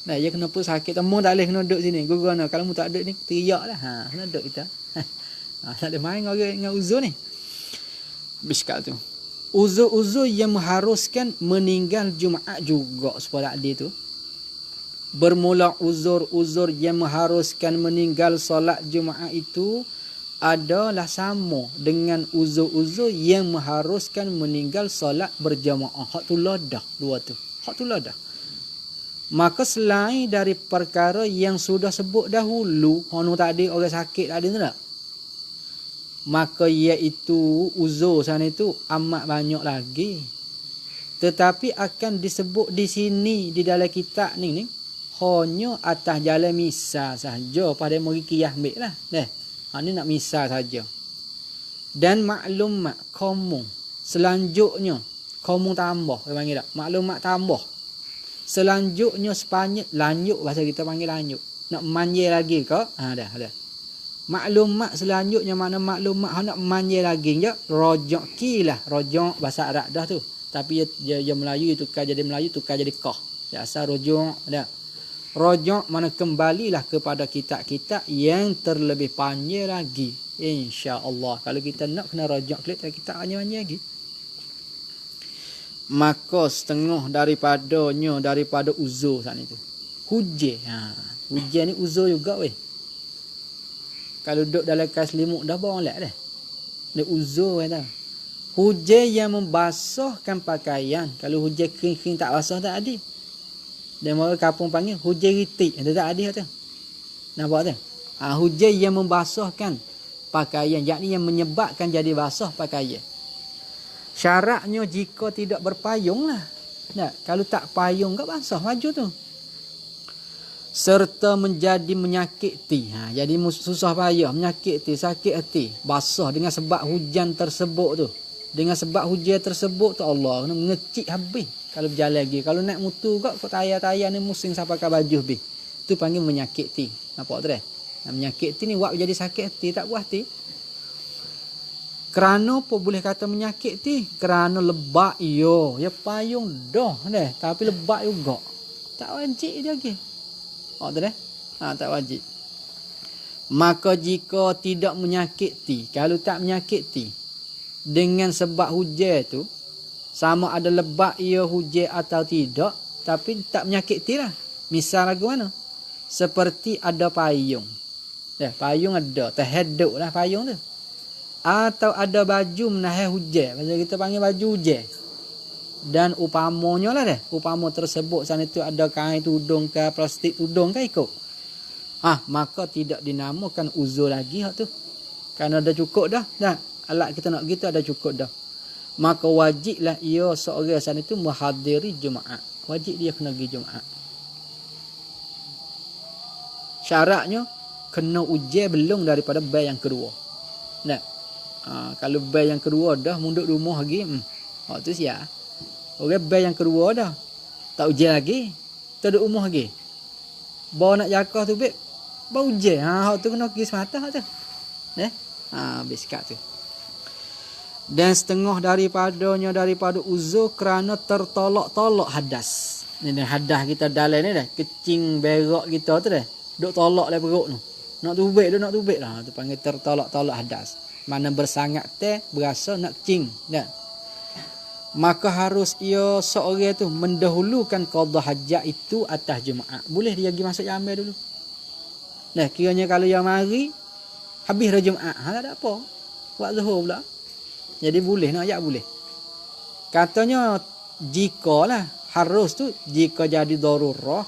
Dia kena pesakit temu tak boleh kena duduk sini. Guna kalau mu tak duduk ni teriak lah. Kena duduk kita. Tak ada main dengan uzur ni. Biskal tu. Uzur-uzur yang mengharuskan meninggal Jumaat juga supaya adil tu. Bermula uzur-uzur yang mengharuskan meninggal solat Jumaat itu adalah sama dengan uzur-uzur yang mengharuskan meninggal solat berjamaah. Hak tu ladah dua tu. Hak tu ladah. Maka selain dari perkara yang sudah sebut dahulu, hono tadi orang sakit tadi tu tak? Maka iaitu uzur sana itu amat banyak lagi. Tetapi akan disebut di sini di dalam kitab ni hanya atas jalan misal sahaja pada mari qiyas ambil lah. Ni nak misal saja. Dan maklumat kamu selanjutnya kamu tambah dia panggil tak? Maklumat tambah. Selanjutnya sepanjang lanjut bahasa kita panggil lanjut. Nak manjir lagi ke? Dah. Maklumat selanjutnya mana maklumat nak manjir lagi je rojak kilah. Rojak bahasa Arab dah tu. Tapi dia Melayu tukar jadi Melayu tukar jadi qah. Dia asal rojak dah. Rojak mana kembalilah kepada kitab-kitab yang terlebih panjang lagi. InsyaAllah. Kalau kita nak kena rojak kita panjang lagi. Maka setengah daripada uzur saat itu. Hujan. Hujan ni uzur juga weh. Kalau duduk dalam kas limuk dah boleh dah. Dia uzur dah. Hujan yang membasahkan pakaian. Kalau hujan kering-kering tak basah tak ada. Dan orang kampung panggil hujan ritik. Dia tak ada tu. Nampak tu? Hujan yang membasahkan pakaian. Yakni yang menyebabkan jadi basah pakaian. Syaratnya jika tidak berpayung lah. Kalau tak payung ke basah maju tu. Serta menjadi menyakiti. Jadi susah payah. Menyakiti, sakit hati. Basah dengan sebab hujan tersebut tu. Dengan sebab hujan tersebut tu Allah kena mengecik habis. Kalau berjalan lagi. Kalau naik mutu kau tayar-tayar ni musing sampai ke baju habis. Tu panggil menyakiti. Nampak tu dah? Menyakiti ni buat jadi sakit hati. Tak puas hati. Kerana apa boleh kata menyakiti? Kerana lebak ya payung dah. Tapi lebak juga. Tak wajib dia lagi. Tu dah? Tak wajib. Maka jika tidak menyakiti. Kalau tak menyakiti. Dengan sebab hujan tu. Sama ada lebak ia hujan atau tidak. Tapi tak menyakiti lah. Misal lagu mana? Seperti ada payung. Payung ada. Terheduk lah payung tu. Atau ada baju menahan hujan. Pasal kita panggil baju hujan. Dan upamanya lah dah. Upama tersebut sana tu ada kain tudung ke plastik tudung ke ikut. Maka tidak dinamakan uzur lagi hak tu. Kerana dah cukup dah. Alat kita nak gitu ada cukup dah. Maka wajiblah ia seorang sana tu menghadiri Jumaat. Wajib dia kena pergi Jumaat. Syaratnya kena ujian belum daripada bayang yang kedua. Kalau bay yang kedua dah munduk rumah lagi, hak tu siap. Orang bay yang kedua dah tak ujian lagi, tak duduk rumah lagi. Bawa nak jaga tu beb, bawa ujian. Hak tu kena pergi semata hak tu. Biskat tu. Dan setengah daripada uzur kerana tertolak-tolak hadas. Ni hadas kita dalam ni dah, kecing berak kita tu dah. Duk tolak dalam perut tu. Nak tubik lah. Tu panggil tertolak-tolak hadas. Mana bersangat teh berasa nak kencing dah. Maka harus ia seorang tu mendahulukan qada hajat itu atas Jumaat. Boleh dia pergi masuk jamai dulu. Nah, kiranya kalau yang mari habis dah Jumaat, tak ada apa. Buat zuhur pula. Jadi boleh nak ajak boleh. Katanya jikalah harus tu jika jadi darurah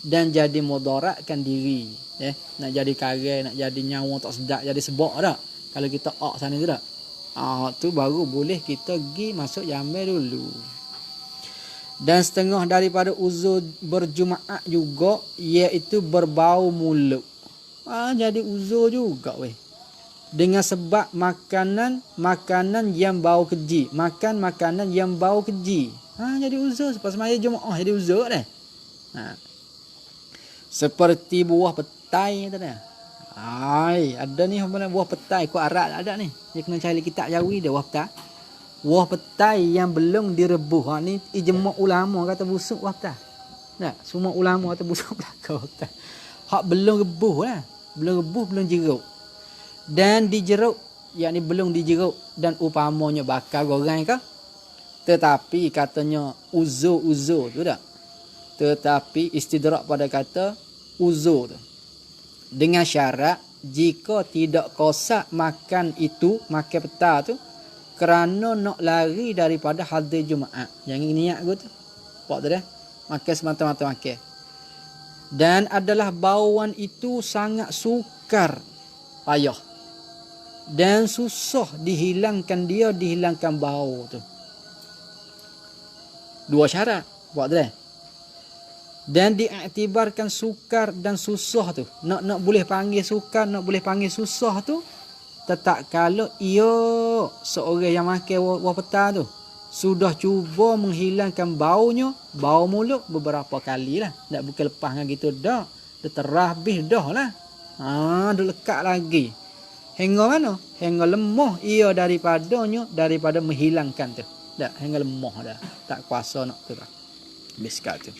dan jadi mudaratkan diri. Nak jadi karai, nak jadi nyawa tak sedap, jadi sebab dah. Kalau kita sana tu dah. Tu baru boleh kita pergi masuk jamai dulu. Dan setengah daripada uzur berjumaat juga iaitu berbau mulut. Jadi uzur juga weh. Dengan sebab makanan yang bau keji. Makan makanan yang bau keji. Jadi uzur sebab semaya Jumaat jadi uzur dah. Seperti buah petai tu dah. Ada ni buah petai kau Arab ada ni. Dia kena cari kitab Jawi dia buah petai. Buah petai yang belum direbus. Ni ijma' ulama kata busuk buah petai. Tak, semua ulama kata busuk belaka buah petai. Hak belum rebus lah. Belum jeruk. Dan dijeruk, yakni belum dijeruk dan upamanya bakar goreng ke? Tetapi katanya uzur tu tak? Tetapi istidrak pada kata uzur tu. Dengan syarat jika tidak kosak makan peta tu kerana nak lari daripada hadir Jumaat. Yang niat aku tu. Pak tu dah. Makan semata-mata makan. Dan adalah bauan itu sangat sukar, payah. Dan susah dihilangkan bau tu. Dua syarat. Buat tu dah. Dan diiktibarkan sukar dan susah tu. Nak boleh panggil sukar, nak boleh panggil susah tu. Tetap kalau ia seorang yang makan buah peta tu sudah cuba menghilangkan baunya, bau mulut beberapa kali lah. Tak bukan lepas dengan gitu dah. Dia terhabis dah lah. Dia lekat lagi. Hingga mana? Hingga lemah ia daripada menghilangkan tu. Tak, hingga lemah dah. Tak kuasa nak tu dah. Biskat tu.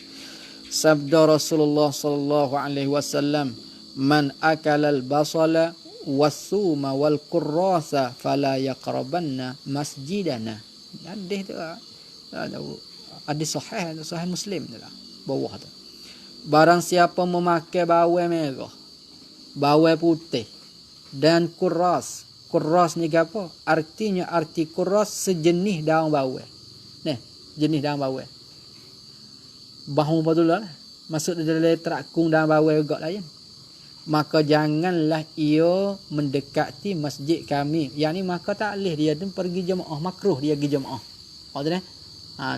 Sabda Rasulullah sallallahu alaihi wasallam, "Man akala al-basala was-suma wal-qurrasa fala yaqrabanna masjidana." Hadis tu hadis sahih Muslim tu lah. Bawah tu. Barang siapa memakai bawang merah, bawang putih dan kuras. Kuras ni apa? Artinya arti kuras sejenis daun bawang. Jenis daun bawang. Bahu betul lah. Masuk dalam terakung daun bawang juga lah ya. Maka janganlah ia mendekati masjid kami. Yang ni maka tak boleh dia tu pergi jemaah, makruh dia pergi jemaah. Maksud dah?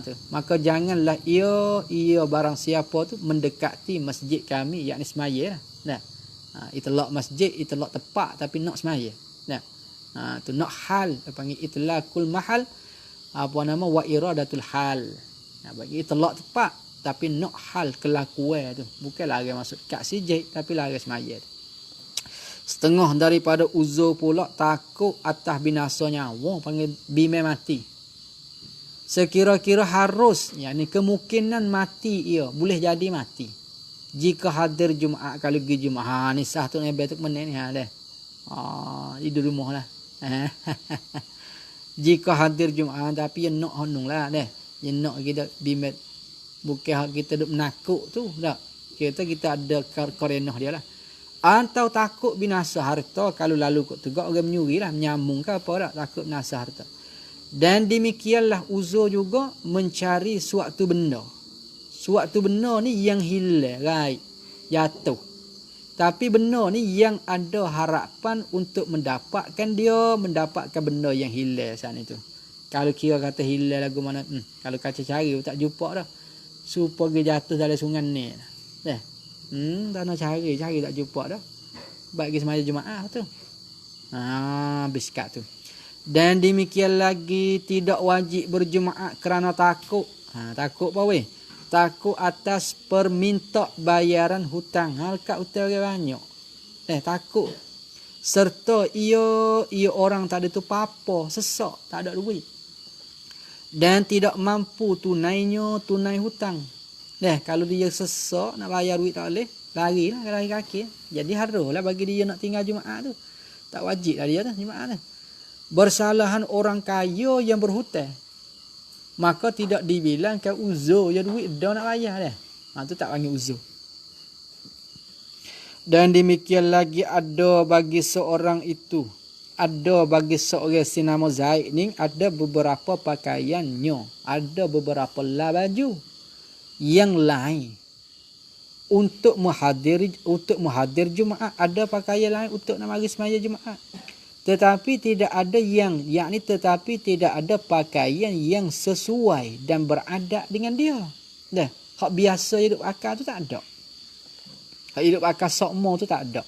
Tu. Maka janganlah ia barang siapa tu mendekati masjid kami, yakni semaya lah. Nah. Itlaq masjid, itlaq tempat tapi nak semaya. Nah. Tu nak hal, dia panggil itlaqul mahal, wa iradatul hal. Bagi itlaq tempat tapi nak hal kelakuan tu. Bukan lari masuk kat sijid tapi lari semaya tu. Setengah daripada uzur pula takut atas binasa nyawa, panggil bime mati. Sekira-kira harus, yakni kemungkinan mati ia, boleh jadi mati. Jika hadir Jumaat, kalau pergi Jumaat, ni sah tu ni betul menit ni dah. Di rumah lah. Jika hadir Jumaat tapi yang nak honung lah dah. Yang nak kita bimet bukan hak kita duk menakut tu dah. Kita ada korenah dia lah. Atau takut binasa harta, kalau lalu kot tegak orang menyuri lah, menyambung ke apa dah, takut binasa harta. Dan demikianlah uzur juga mencari suatu benda. Suatu benda ni yang hilang, right, jatuh. Tapi benda ni yang ada harapan untuk mendapatkan benda yang hilang saat itu. Kalau kira kata hilang lagu mana, kalau kaca cari tak jumpa dah. Supaya jatuh dalam sungai ni. Tak nak cari tak jumpa dah. Bagi semaya Jumaat tu. Biskat tu. Dan demikian lagi tidak wajib berjemaah kerana takut. Takut apa weh? Takut atas perminta bayaran hutang. Kat hutang orang banyak. Takut. Serta ia orang tak ada tu apa, sesak, tak ada duit. Dan tidak mampu tunai hutang. Kalau dia sesak nak bayar duit tak boleh, lari kaki. Jadi haruslah bagi dia nak tinggal Jumaat tu. Tak wajib lah dia tu Jumaat tu. Bersalahan orang kaya yang berhutang, maka tidak dibilangkan uzur ya duit dah nak bayar dah. Tu tak panggil uzur. Dan demikian lagi ada bagi seorang si nama Zaid ni ada beberapa pakaiannya, ada beberapa lah baju yang lain untuk menghadir Jumaat, ada pakaian lain untuk nak mari semaya Jumaat. Tetapi tidak ada pakaian yang sesuai dan beradab dengan dia. Hak biasa hidup akal tu tak ada. Hak hidup akal sokmo tu tak ada.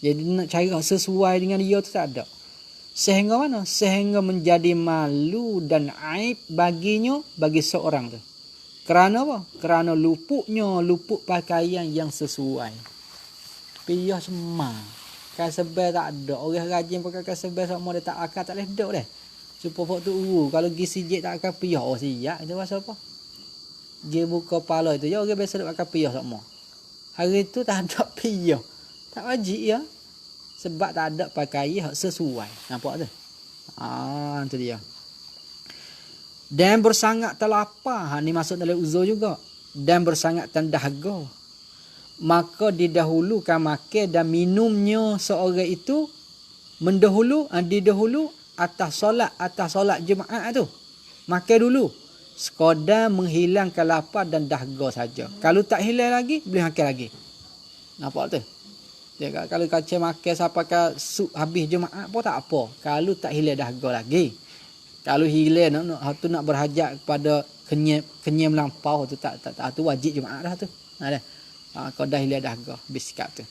Jadi nak cari sesuai dengan dia tu tak ada. Sehingga mana? Sehingga menjadi malu dan aib baginya, bagi seorang tu. Kerana apa? Kerana luput pakaian yang sesuai. Piyah semua. Kasebel tak ada. Orang rajin pakai kasebel sama dia tak akal, tak boleh duduk dah. Supaya tu kalau pergi sijik tak akal piyah. Siap. Itu pasal apa? Dia buka kepala itu. Ya orang biasa duduk pakai piyah sama. Hari tu tak ada piyah. Tak wajib ya. Sebab tak ada pakaian sesuai. Nampak tu? Itu dia. Dan bersangat terlapar. Ni masuk dalam uzur juga. Dan bersangat dahaga. Maka didahulukan makan dan minumnya seorang itu didahulu atas solat Jumaat tu. Makan dulu. Sekadar menghilangkan lapar dan dahaga saja. Kalau tak hilang lagi, boleh makan lagi. Nampak tu? Kalau kacau makan sampai sup habis Jumaat pun tak apa. Kalau tak hilang dahaga lagi. Kalau hilang nak berhajat kepada kenyam lampau tu tak tu wajib Jumaat dah tu. Kau dah hilang dahaga bisikap tu.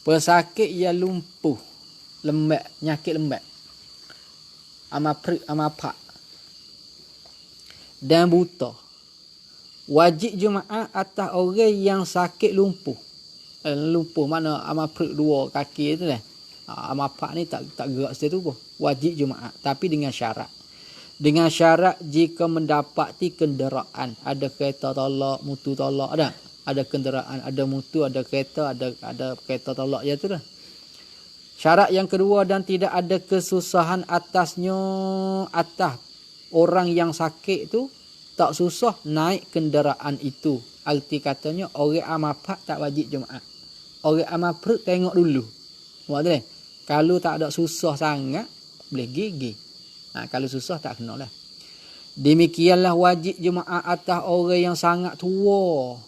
Pesakit yang lumpuh, nyakit lembab. Amapak dan buta. Wajib Jumaat atas orang yang sakit lumpuh. Lumpuh mana amapak dua kaki tu dah. Amapak ni tak gerak situ pun. Wajib Jumaat tapi dengan syarat. Dengan syarat jika mendapati kenderaan, ada kereta tolak, mutu tolak ada. Ada kenderaan, ada mutu, ada kereta, ada kereta tolak je tu dah. Syarat yang kedua, dan tidak ada kesusahan atas orang yang sakit tu tak susah naik kenderaan itu. Arti katanya orang amapak tak wajib Jumaat. Orang amapak tengok dulu. Maksudnya kalau tak ada susah sangat boleh gigi. Kalau susah tak kena lah. Demikianlah wajib Jumaat atas orang yang sangat tua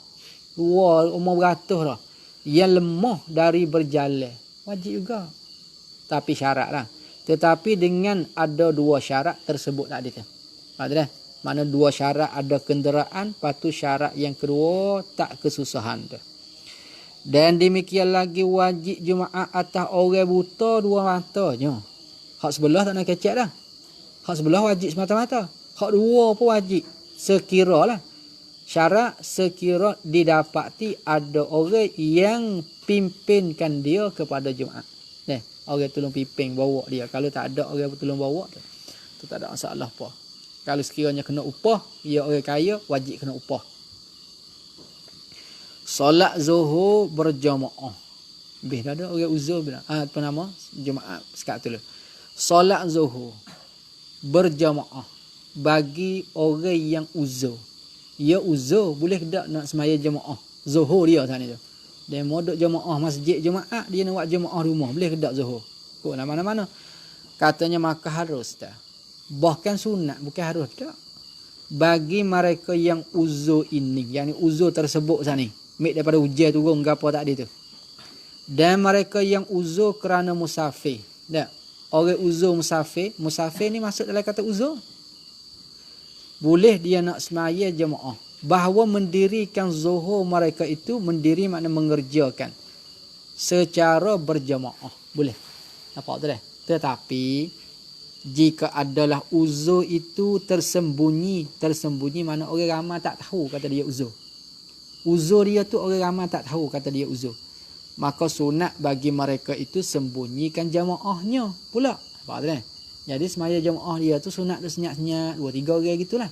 umur beratus dah, yang lemah dari berjalan, wajib juga. Tapi syarat lah. Tetapi dengan ada dua syarat tersebut tadi tu. Mana dua syarat, ada kenderaan, lepas tu syarat yang kedua tak kesusahan tu. Dan demikian lagi wajib Jumaat atas orang buta dua matanya. Hak sebelah tak nak kecek dah. Hak sebelah wajib semata-mata. Hak dua pun wajib. Sekira lah. Syarat sekira didapati ada orang yang pimpinkan dia kepada Jumaat. Orang tolong pimpin bawa dia. Kalau tak ada orang tolong bawa tu tak ada masalah apa. Kalau sekiranya kena upah, dia orang kaya wajib kena upah. Solat zuhur berjamaah. Lebih dah ada orang uzur bilang. Apa nama? Jumaat sekat tu. Solat zuhur berjamaah bagi orang yang uzur. Dia uzur boleh tak nak semaya jemaah zuhur dia sana tu. Dia mau duk jemaah masjid Jumaat, dia nak buat jemaah rumah, boleh tak zuhur? Kok mana-mana. Katanya maka harus dah. Bahkan sunat, bukan harus tak. Bagi mereka yang uzur ini, yang uzur tersebut sana, mik daripada hujan turun gapo tak ada tu. Dan mereka yang uzur kerana musafir. Tak. Orang uzur musafir ni masuk dalam kata uzur. Boleh dia nak semaya jemaah. Bahawa mendirikan zuhur mereka itu, mendiri makna mengerjakan secara berjemaah. Boleh. Nampak tu dah. Tetapi Jika adalah uzur itu tersembunyi mana orang ramai tak tahu kata dia uzur. Uzur dia tu orang ramai tak tahu kata dia uzur. Maka sunat bagi mereka itu sembunyikan jamaahnya pula. Faham tak? Jadi semaya jamaah dia tu sunat tu senyap-senyap 2-3 orang gitulah.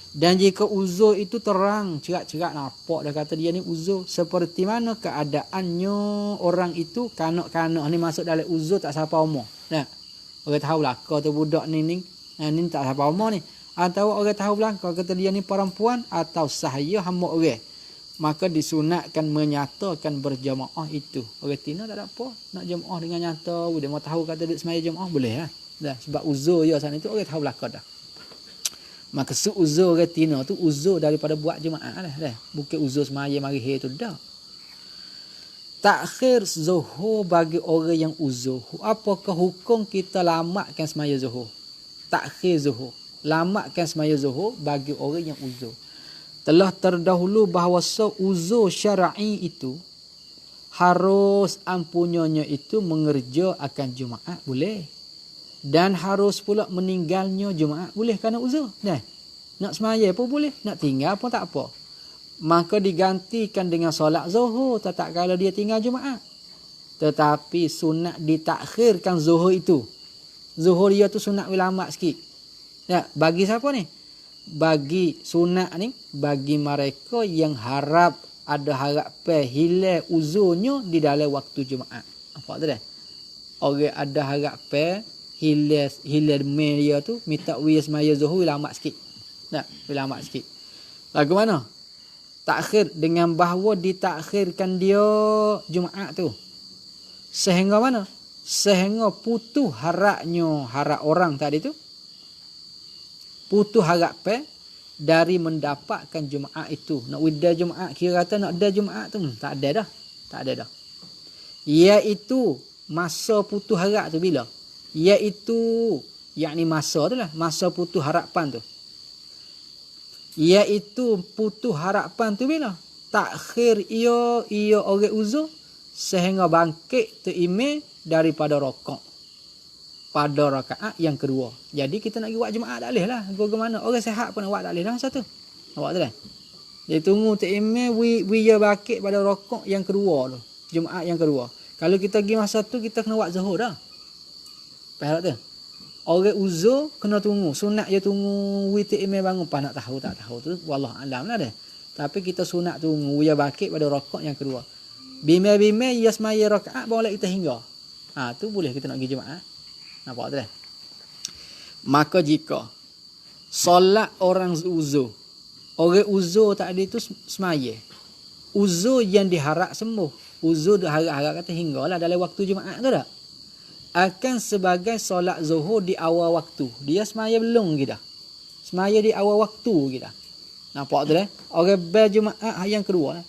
Dan jika uzur itu terang, cerak-cerak nampak dah kata dia ni uzur. Seperti mana keadaannya orang itu kanak-kanak ni masuk dalam uzur tak siapa umur. Nah, orang tahu belaka tu budak ni tak siapa umur ni. Atau orang tahu belaka kata dia ni perempuan atau sahaya hamba orang. Maka disunatkan menyatakan berjamaah itu. Orang tina tak ada apa. Nak jamaah dengan nyata. Dia mau tahu kata dia semaya jamaah boleh lah. Dah, sebab uzur dia sana itu orang tahu belaka dah. Maka uzur orang tina tu uzur daripada buat jemaah lah. Bukan uzur semaya mari hari tu dah. Takhir zuhur bagi orang yang uzur. Apakah hukum kita lamatkan semaya zuhur? Takhir zuhur. Lamatkan semaya zuhur bagi orang yang uzur. Telah terdahulu bahawa uzur syar'i itu harus ampunyonya itu mengerja akan Jumaat boleh. Dan harus pula meninggalnya Jumaat boleh kerana uzur. Nak semaya pun boleh, nak tinggal pun tak apa. Maka digantikan dengan solat zuhur tak kala dia tinggal Jumaat. Tetapi sunat ditakhirkan zuhur itu. Zuhur dia tu sunat ulamat sikit. Bagi siapa ni? Bagi sunat ni bagi mereka yang ada harapan hilang uzurnya di dalam waktu Jumaat. Apa tu dah? Orang ada harapan hilang dia tu minta wiyas maya zuhur ulamat sikit. Ulamat sikit. Lagu mana? Takhir dengan bahawa ditakhirkan dia Jumaat tu. Sehingga mana? Sehingga putus harap orang tadi tu. Putus harapan dari mendapatkan Jumaat itu. Nak wida Jumaat, kira kata nak ada Jumaat tu. Tak ada dah. Iaitu masa putus harap tu bila? Iaitu, yakni masa tu lah. Masa putus harapan tu. Iaitu putus harapan tu bila? Takhir ia orang uzur sehingga bangkit terimeh daripada rokok. Pada rakaat yang kedua. Jadi kita nak pergi buat Jumaat tak boleh lah. Bagaimana? Orang sihat pun nak buat tak boleh lah masa tu. Nampak tu kan? Dia tunggu terimeh dia bangkit pada rokok yang kedua tu. Jumaat yang kedua. Kalau kita pergi masa tu kita kena buat zuhur dah. Faham tak? Orang uzur kena tunggu. Sunat je tunggu terimeh bangun. Pas nak tahu tak tahu tu. Wallah alam lah dah. Tapi kita sunat tunggu dia bangkit pada rokok yang kedua. Bimel-bimel dia semaya rakaat barulah kita hingga. Tu boleh kita nak pergi Jumaat. Nampak tak? Maka jika solat orang uzur tadi tu semaya. Uzur yang diharap sembuh. Uzur diharap kata hinggalah dalam waktu Jumaat tu dah. Akan sebagai solat zuhur di awal waktu. Dia semaya belum kita. Semaya di awal waktu kita. Nampak tu dah? Orang bel Jumaat yang kedua.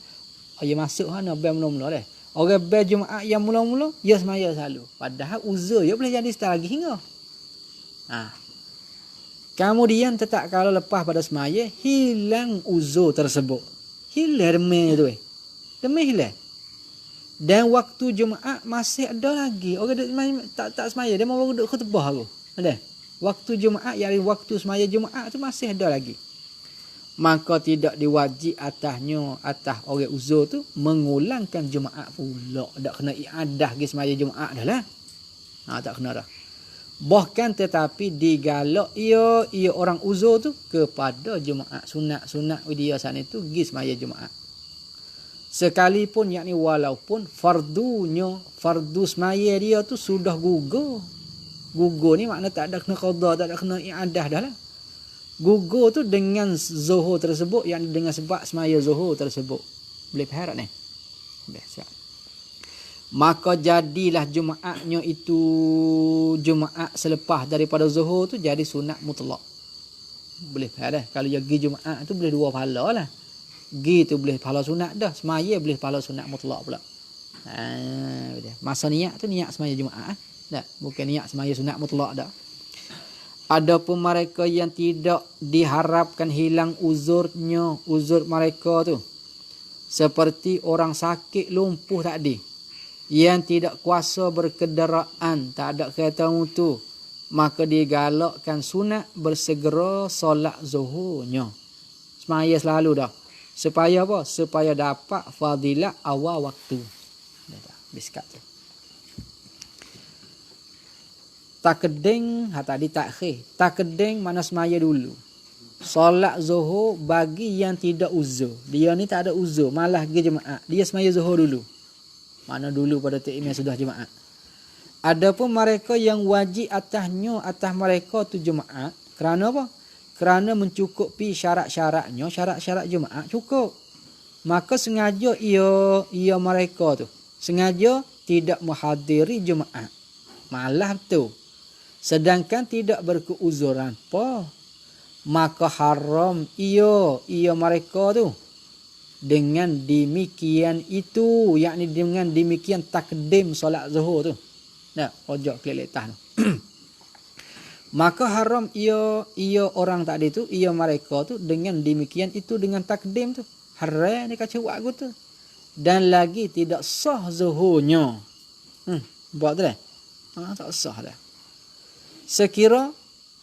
Dia masuk hana bel mula-mula dah. Orang bel Jumaat yang mula-mula, dia semaya selalu. Padahal uzur dia boleh jadi start lagi hingga. Kemudian tetap kalau lepas pada semaya, hilang uzur tersebut. Hilang remeh tu. Remeh hilang. Dan waktu Jumaat masih ada lagi. Orang tak semaya, dia mau duduk khutbah aku. Ada. Waktu Jumaat, yang waktu semaya Jumaat tu masih ada lagi. Maka tidak diwajib atas orang uzur tu mengulangkan Jumaat pula. Tak kena iadah pergi semaya Jumaat dah lah. Tak kena dah. Bahkan tetapi digalak ia orang uzur tu kepada Jumaat. Sunat dia sana tu pergi semaya Jumaat. Sekalipun yakni walaupun fardu semaya dia tu sudah gugur. Gugur ni makna tak ada kena qada, tak ada kena iadah dah lah. Gugur tu dengan zuhur tersebut, yang dengan sebab semaya zuhur tersebut. Boleh faham ni? Biasa. Maka jadilah Jumaatnya itu Jumaat selepas daripada zuhur tu jadi sunat mutlak. Boleh faham dah. Kalau dia pergi Jumaat tu boleh 2 pahala lah. Pergi tu boleh pahala sunat dah. Semaya boleh pahala sunat mutlak pula. Masa niat tu niat semaya Jumaat. Tak, bukan niat semaya sunat mutlak dah. Adapun mereka yang tidak diharapkan hilang uzur mereka tu. Seperti orang sakit lumpuh tadi. Yang tidak kuasa berkenderaan, tak ada kereta motor. maka dia galakkan sunat bersegera solat zuhurnya. Semaya selalu dah. Supaya apa? Supaya dapat fadilat awal waktu. Dah, biskat tu. Takeding, tadi takhir. Takeding mana semaya dulu. Solat zuhur bagi yang tidak uzur. Dia ni tak ada uzur, malah pergi jemaah. Dia semaya zuhur dulu. Mana dulu pada takmir sudah jemaah. Adapun mereka yang wajib atas mereka tu jemaah. Kerana apa? Kerana mencukupi syarat-syaratnya, syarat-syarat jemaah cukup. Maka sengaja ia mereka tu sengaja tidak menghadiri jemaah. Malah tu. Sedangkan tidak berkeuzuran apa, maka haram ia mereka tu dengan demikian itu, yakni dengan demikian takdim solat zuhur tu. Nah, pojok klik letas tu. Maka haram ia orang tadi tu, ia mereka tu dengan demikian itu, dengan takdim tu. Haram dia kacau aku tu. Dan lagi tidak sah zuhurnya. Buat tu dah. Tak sah dah.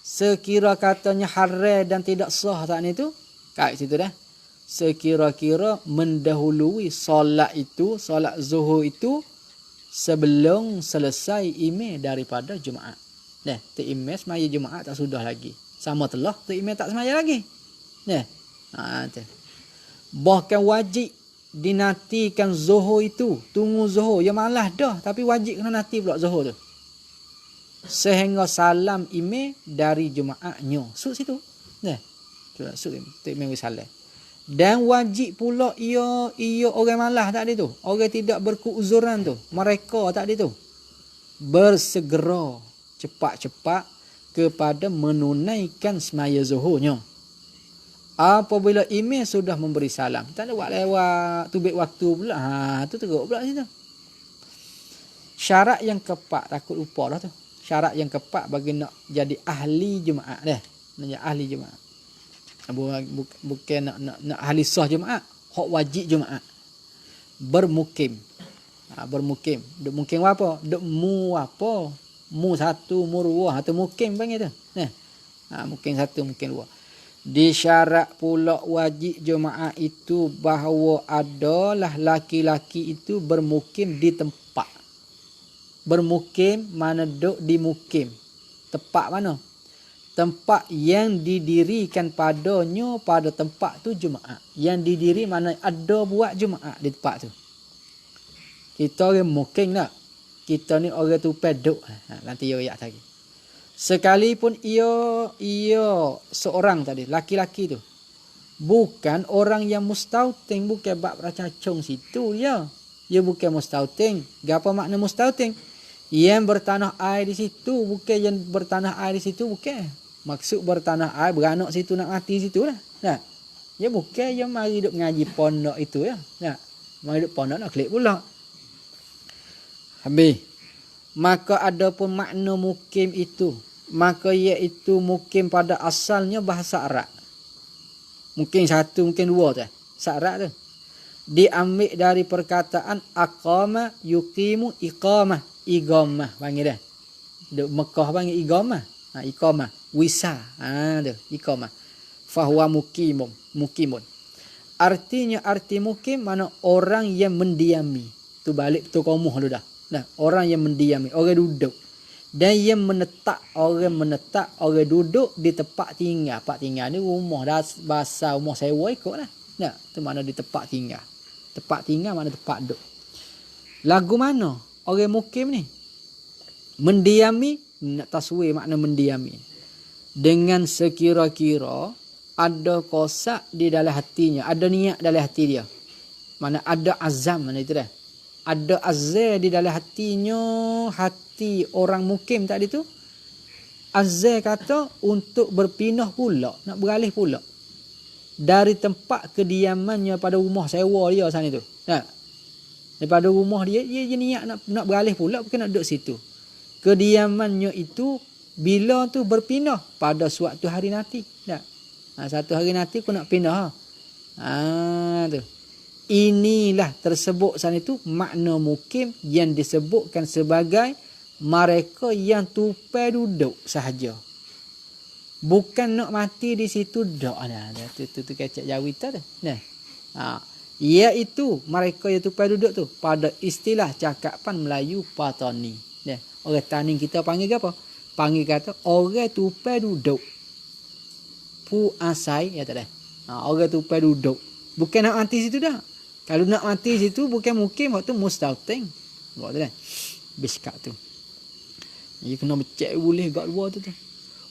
Sekira katanya haram dan tidak sah tak ni tu, kat situ dah. Sekira-kira mendahului solat zuhur itu sebelum selesai imam daripada Jumaat. Nah, imam semaya Jumaat tak sudah lagi. Sama telah imam tak semaya lagi. Nah. Tu. Bahkan wajib dinantikan zuhur itu, tunggu zuhur. Ya malah dah, tapi wajib kena nanti pula zuhur tu. Sehingga salam imam dari jemaahnya. Suk situ. Nah. Suk imam salam. Dan wajib pula ia orang malah tak ada tu. Orang tidak berkeuzuran tu. Mereka tak ada tu. Bersegera cepat-cepat kepada menunaikan semaya zuhurnya. Apabila imam sudah memberi salam. Tak ada buat lewat tubik waktu pula. Tu teruk pula situ. Syarat yang keempat, takut lupa dah tu. Syarat yang keempat bagi nak jadi ahli jemaah dah. Nak jadi ahli jemaah. Bukan nak ahli sah jemaah, hak wajib jemaah. Bermukim. Bermukim. Duk mukim apa? Duk mu apa? Mu satu, mu dua, atau mukim panggil tu. Mukim satu, mukim dua. Disyarat pula wajib jemaah itu bahawa adalah laki-laki itu bermukim di tempat. Bermukim mana duduk di mukim. Tempat mana? Tempat yang didirikan padanya pada tempat tu jemaah. Yang didiri mana ada buat jemaah di tempat tu. Kita orang mukim tak? Kita ni orang tu peduk. Nanti ia ayat lagi. Sekalipun ia seorang tadi, laki-laki tu. Bukan orang yang mustauting, bukan bab racacung situ dia. Dia bukan mustauting. Apa makna mustauting? Yang bertanah air di situ, bukan yang bertanah air di situ, bukan. Maksud bertanah air, beranak situ nak mati situ lah. Nah. Dia bukan yang mari duk ngaji pondok itu ya. Nah. Mari duk pondok nak klik pula. Habis. Maka ada pun makna mukim itu. Maka iaitu mukim pada asalnya bahasa Arab. Mungkin satu, mungkin dua tu. Arab tu. Diambil dari perkataan aqama yuqimu iqamah. Iqamah panggil dah. Duk Mekah panggil iqamah. Iqamah. Wisa. Tu. Iqamah. Fahuwa mukimun. Artinya arti mukim mana orang yang mendiami. Tu balik tu komuh tu dah. Nah, orang yang mendiami, orang duduk. Dan yang menetap, orang duduk di tempat tinggal. Tempat tinggal ni rumah dah bahasa rumah sewa ikutlah. Nah, tu mana di tempat tinggal. Tempat tinggal mana tempat duduk. Lagu mana orang mukim ni? Mendiami, nak taswir makna mendiami. Dengan sekira-kira ada kosak di dalam hatinya, ada niat dalam hati dia. Mana ada azam mana itu dah. Ada azam di dalam hatinya, hati orang mukim tadi tu. Azam kata untuk berpindah pula, nak beralih pula. Dari tempat kediamannya pada rumah sewa dia sana tu. Nah. Daripada rumah dia niat nak beralih pula, bukan nak duduk situ. Kediamannya itu bila tu berpindah pada suatu hari nanti. Nah. Satu hari nanti aku nak pindah. Tu. Inilah tersebut sana itu makna mukim yang disebutkan sebagai mereka yang tupai duduk sahaja. Bukan nak mati di situ dak dah. Tu kecek Jawi tu. Nah. Iaitu mereka yang tupai duduk tu pada istilah cakapan Melayu patani. Nah, orang tani kita panggil apa? Panggil kata orang tupai duduk. Pu asai ya tak dah. Orang tupai duduk. Bukan nak mati situ dah. Kalau nak mati situ bukan mungkin waktu mustauting. Buat tu dah. Biskat tu. Dia kena becek boleh kat luar tu.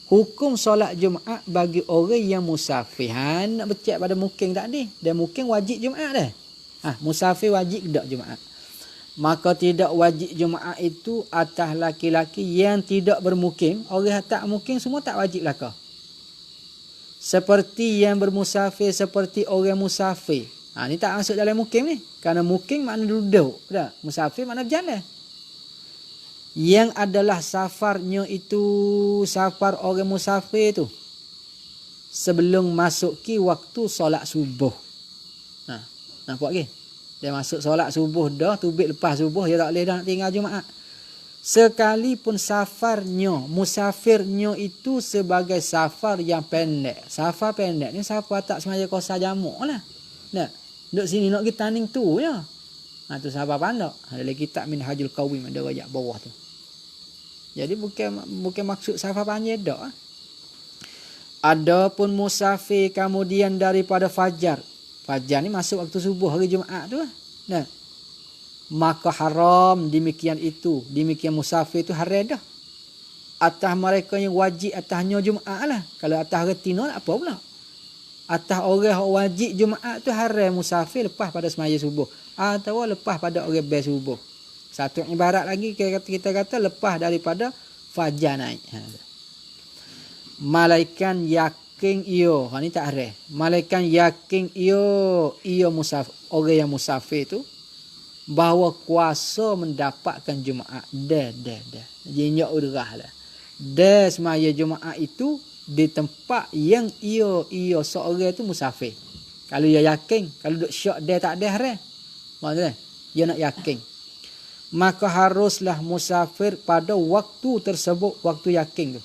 Hukum solat Jumaat bagi orang yang musafir. Nak becek pada mukim tak ni. Dan mukim wajib Jumaat dah. Musafir wajib tak Jumaat. Maka tidak wajib Jumaat itu atas laki-laki yang tidak bermukim. Orang tak mukim semua tak wajib lakah. Seperti yang bermusafir seperti orang musafir. Ni tak masuk dalam mukim ni. Kerana mukim makna duduk. Tak? Musafir makna berjalan. Yang adalah safarnya itu safar orang musafir tu sebelum masuki waktu solat subuh. Nampak ke? Dia masuk solat subuh dah, tubik lepas subuh dia tak boleh dah nak tinggal Jumaat. Sekalipun safarnya, musafirnya itu sebagai safar yang pendek. Safar pendek ni safar tak semaya kosa jamak lah. Nah, duduk sini nak kita tanding tu je. Tu safar pandek. Dalam kitab Minhajul Qawim ada ayat bawah tu. Jadi bukan maksud safar panjang dak. Adapun musafir kemudian daripada fajar. Fajar ni masuk waktu subuh hari Jumaat tu lah. Nah. Maka haram demikian itu. Demikian musafir tu haram dah. Atas mereka yang wajib atasnya Jumaat lah. Kalau atas retina apa pula. Atas orang yang wajib Jumaat tu haram musafir lepas pada semaya subuh. Atau lepas pada orang bel subuh. Satu ibarat lagi kita kata lepas daripada fajar naik. Malaikan yakin iyo. Ni tak arah. Malaikan yakin iyo musafir. Orang yang musafir tu. Bahawa kuasa mendapatkan Jumaat. Dah. Jinyak udrah lah. Dah semaya Jumaat itu. Di tempat yang iyo seorang tu musafir. Kalau dia yakin. Kalau duk syak dia tak ada arah. Maksudnya. Dia nak yakin. Maka haruslah musafir pada waktu tersebut, waktu yakin tu.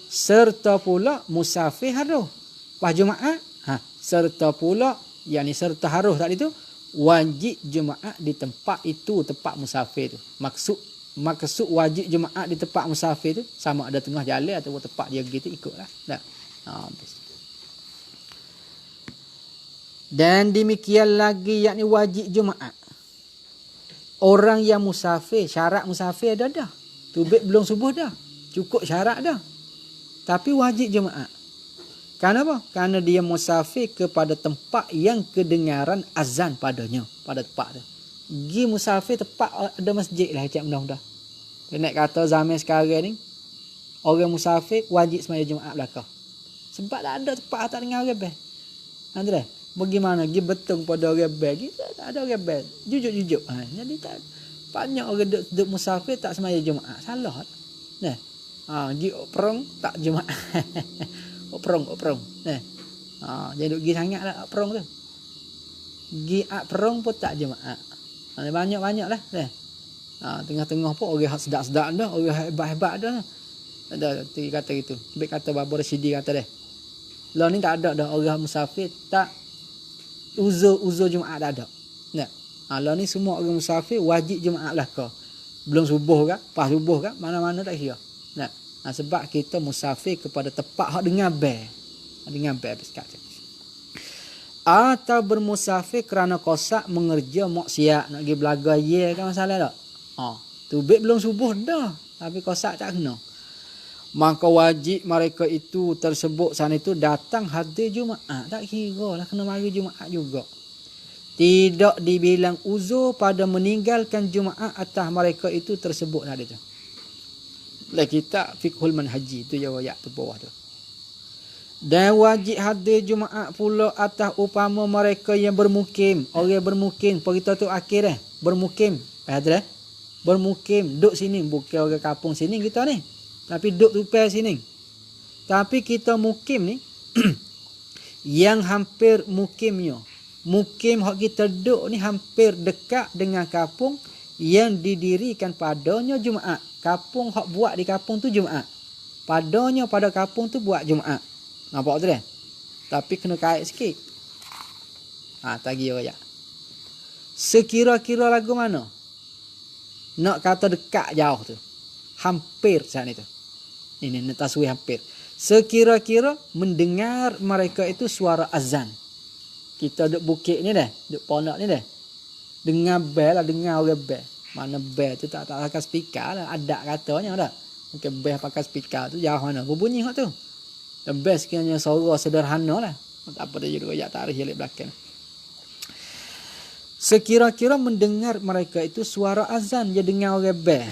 Serta pula musafir harus. Pas Jumaat, serta pula, yakni serta harus tadi tu, wajib Jumaat di tempat itu, tempat musafir tu. Maksud wajib Jumaat di tempat musafir tu, sama ada tengah jalan atau tempat dia gitu ikutlah. Tak. Dan demikian lagi yakni wajib Jumaat. Orang yang musafir, syarat musafir dah. Tubik belum subuh dah. Cukup syarat dah. Tapi wajib Jumaat. Kenapa? Kerana dia musafir kepada tempat yang kedengaran azan padanya. Pada tempat tu. Gi musafir tempat ada masjid lah. Cik mudah-mudah. Nak kata zaman sekarang ni. Orang musafir wajib semaya Jumaat belakang. Sebab tak ada tempat tak dengar orang bel. Andrei. Bagaimana? Gi betung pada orang bel. Tak ada orang bel. Jujur. Jadi tak banyak orang duduk musafir tak semaya Jumaat. Salah. Nah. Gi perong tak Jumaat. perong. Nah. Jadi duduk gi sangatlah perong tu. Gi perong pun tak Jumaat. Banyak-banyak lah. Nah. Tengah-tengah pun orang sedap-sedap dah, orang hebat-hebat dah. Ada kata gitu. Baik kata Baba Rasyidi kata dah. Lah ni tak ada dah orang musafir tak uzur Jumaat tak ada. Nah. Lah ni semua orang musafir wajib Jumaat lah ke. Belum subuh ke, pas subuh ke, mana-mana tak kira. Nah. Sebab kita musafir kepada tempat hak dengar bel. Dengar bel bersekat. Atau bermusafir kerana kosak mengerja maksiat, nak pergi belaga ye kan masalah tak? Tubik belum subuh dah, tapi kosak tak kena. Maka wajib mereka itu tersebut sana itu datang hadir Jumaat. Tak kira lah kena mari Jumaat juga. Tidak dibilang uzur pada meninggalkan Jumaat atas mereka itu tersebut tadi tu. Dalam kitab Fiqhul Manhaji tu je ayat tu bawah tu. Dan wajib hadir Jumaat pula atas upama mereka yang bermukim. Orang bermukim, kita tu akhir bermukim. Ada bermukim, duduk sini, bukan orang kampung sini kita ni. Tapi duduk tupai sini. Tapi kita mukim ni yang hampir mukimnya. Mukim hak kita duduk ni hampir dekat dengan kampung yang didirikan padanya Jumaat. Kampung hak buat di kampung tu Jumaat. Padanya pada kampung tu buat Jumaat. Nampak tu dah? Tapi kena kait sikit. Tagi royak. Sekira-kira lagu mana? Nak kata dekat jauh tu. Hampir saat itu. Ini taswih hampir. Sekira-kira mendengar mereka itu suara azan. Kita duduk bukit ni dah. Duduk pondok ni dah. Dengar bel lah. Dengar orang bel. Mana bel tu tak pakai speaker lah. Ada katanya dah. Mungkin bel pakai speaker tu jauh mana. Berbunyi kot tu. Dan bel sekiranya suara sederhana lah. Tak apa dia juga. Ya tarikh jelik belakang. Sekira-kira mendengar mereka itu suara azan. Dia dengar orang bel.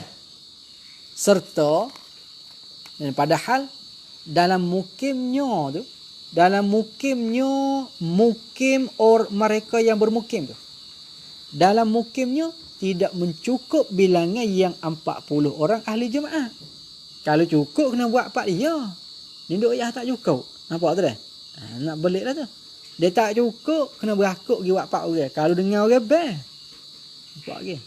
Serta. Dan padahal. Dalam mukimnya tu. Dalam mukimnya. Mukim mereka yang bermukim tu. Dalam mukimnya. Tidak mencukup bilangan yang 40 orang ahli Jumaat. Kalau cukup kena buat 4 dia. Ni duk yang tak cukup. Nampak tu dah? Nak belik lah tu. Dia tak cukup kena berakuk pergi buat 4 orang. Kalau dengar orang bel. Nampak lagi.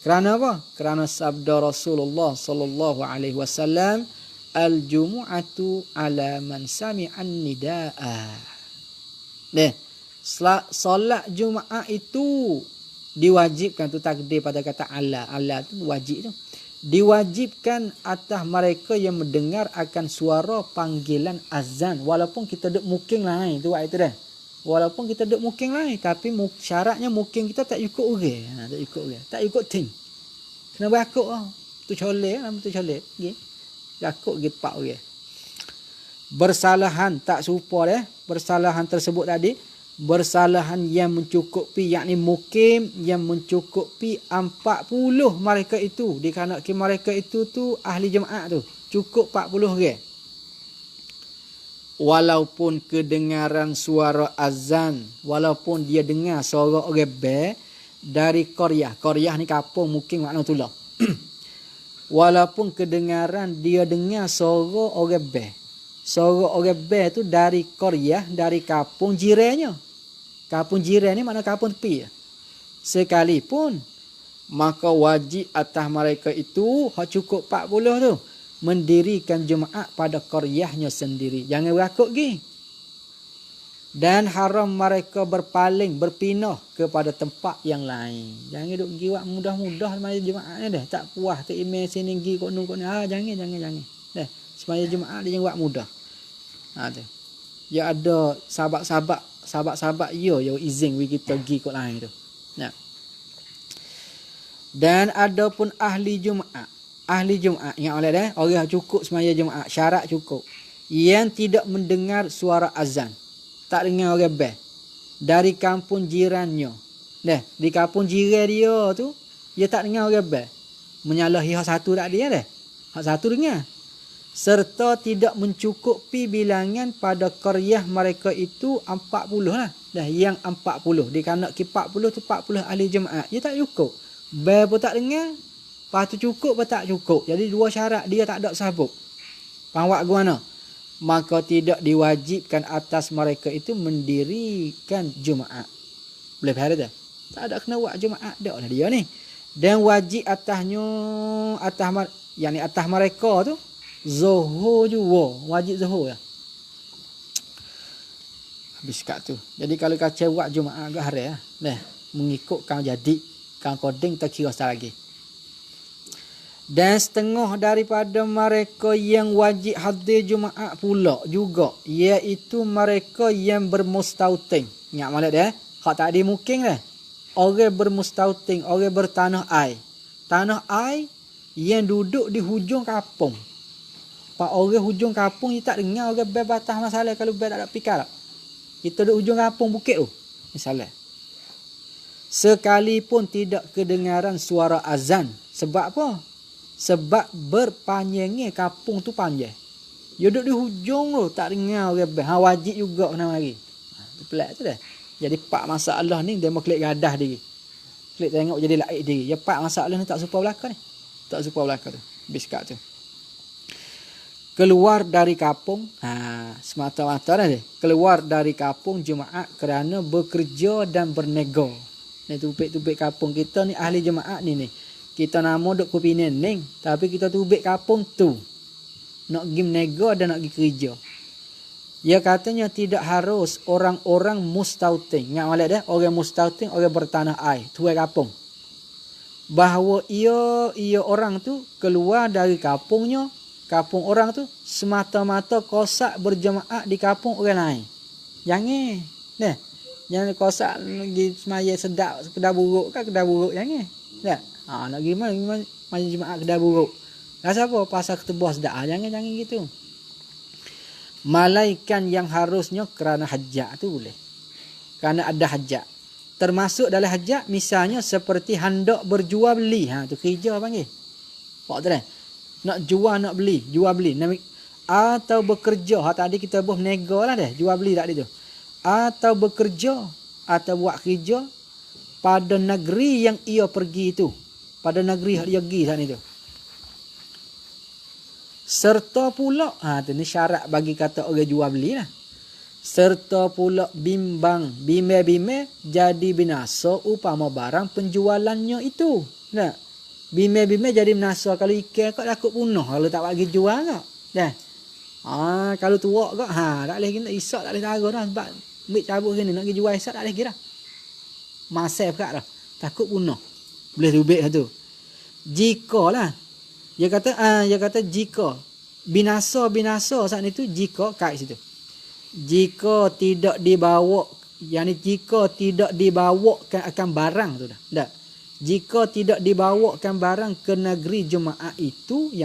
Kerana apa? Kerana sabda Rasulullah sallallahu alaihi wasallam, al-jumu'atu ala man sami'an nidaa. Deh. Solat Jumaat itu diwajibkan, tu takdir pada kata ala. Ala tu wajib tu. Diwajibkan atas mereka yang mendengar akan suara panggilan azan. Walaupun kita duduk mukim lain. Tu itu dah. Walaupun kita duduk mukim lain. Tapi syaratnya mukim kita tak ikut orang. Tak ikut orang. Tak ikut tim. Kena berakuk lah. Tu colek lah. Tu colek. Okay. Berakuk gitu pak orang. Bersalahan tak serupa dah. Bersalahan tersebut tadi. Bersalahan yang mencukupi, yakni mukim yang mencukupi 40 mereka itu. Dikarenakan mereka itu tu ahli jemaah tu. Cukup 40 orang. Walaupun kedengaran suara azan, walaupun dia dengar suara orang bel dari Korea. Korea ni kampung mukim makna tulah. Walaupun kedengaran dia dengar suara orang bel. Suara orang bel tu dari Korea, dari kampung jirannya. Kampung jiran ni mana kampung tepi. Sekalipun maka wajib atas mereka itu hak cukup 40 tu mendirikan jemaah pada qaryahnya sendiri. Jangan berakuk gi. Dan haram mereka berpindah kepada tempat yang lain. Jangan duk gi buat mudah-mudah semaya jemaah ni dah. Tak puas tak email sini gi kok ni. Jangan. Dah, semaya jemaah dia jangan buat mudah. Tu. Ya ada sahabat-sahabat yo izin we kita pergi kot lain tu. Nah. Dan ada pun ahli Jumaat. Ahli Jumaat ingat oleh dah, orang cukup semaya Jumaat, syarat cukup. Yang tidak mendengar suara azan. Tak dengar orang bel dari kampung jirannya. Dah, di kampung jiran dia tu dia tak dengar orang bel. Menyalahi hak satu tak dia dah. Hak satu dengar. Serta tidak mencukupi bilangan pada qaryah mereka itu 40 lah. Dah yang 40. Dikarenakan 40 tu 40 ahli jemaah. Dia tak cukup. Bel pun tak dengar. Lepas tu cukup pun tak cukup. Jadi dua syarat dia tak ada sabuk. Faham wak guna? Maka tidak diwajibkan atas mereka itu mendirikan jemaah. Boleh faham tak? Tak ada kena buat jemaah dak lah dia ni. Dan wajib atasnya atas mereka tu zuhur juga. Wajib zuhur lah. Habis kat tu. Jadi kalau kacau buat Jumaat agak hari lah. Mengikut kau jadi. Kau koding tak kira sekali lagi. Dan setengah daripada mereka yang wajib hadir Jumaat pula juga. Iaitu mereka yang bermustautin. Ingat malam dia. Hak tak ada mukim lah. Orang bermustautin. Orang bertanah air. Tanah air yang duduk di hujung kampung. Pak orang hujung kampung dia tak dengar orang bel batas masalah kalau bel tak ada pikir. Kita duduk hujung kampung bukit tu. Misalnya. Sekalipun tidak kedengaran suara azan. Sebab apa? Sebab berpanjangnya kampung tu panjang. Dia duduk di hujung tu tak dengar orang bel. Wajib juga kena mari. Pelik tu dah. Jadi pak masalah ni dia mau klik gadah diri. Klik tengok jadi laik diri. Ya pak masalah ni tak serupa belaka ni. Tak serupa belaka tu. Biskat tu. Keluar dari kampung, semata-mata dah dia. Keluar dari kampung Jumaat kerana bekerja dan bernego. Ni tubik kampung kita ni ahli jemaah ni. Kita nama duk kopi neneng, tapi kita tubik kampung tu. Nak pergi menega dan nak pergi kerja. Dia katanya tidak harus orang-orang mustautin. Ingat malak dah, orang mustautin, orang bertanah air, tuai kampung. Bahawa ia orang tu keluar dari kampungnya, kampung orang tu semata-mata kosak berjemaah di kampung orang lain. Jangan. Nah, jangan kosak pergi semaya sedap kedai buruk kan kedai buruk jangan. Tak. Nak pergi mana jemaah kedai buruk. Rasa apa? Pasal ketebus dah. Jangan gitu. Malaikan yang harusnya kerana hajat tu boleh. Kerana ada hajat. Termasuk dalam hajat misalnya seperti hendak berjual beli. Tu kerja panggil. Pak tu dah. Nak jual nak beli, jual beli. Atau bekerja. Tadi kita buat menega lah dah. Jual beli tadi tu. Atau bekerja atau buat kerja pada negeri yang ia pergi itu. Pada negeri dia pergi sana itu. Serta pula, tu ni syarat bagi kata orang jual beli lah. Serta pula bime jadi binasa upama barang penjualannya itu. Nah, bime jadi binasa kalau ikan kau takut punah kalau tak bagi jual kau. Dah. Kalau tuak kau, tak boleh kena isak tak boleh taruh dah sebab ambil cabut sini nak pergi jual isak tak boleh kira. Masai pekat dah. Takut punah. Boleh tubik tu. Jikalah dia kata jika binasa saat itu jika kait situ. Jika tidak dibawa jika tidak dibawakan akan barang tu dah. Tak. Jika tidak dibawakan barang ke negeri jemaah itu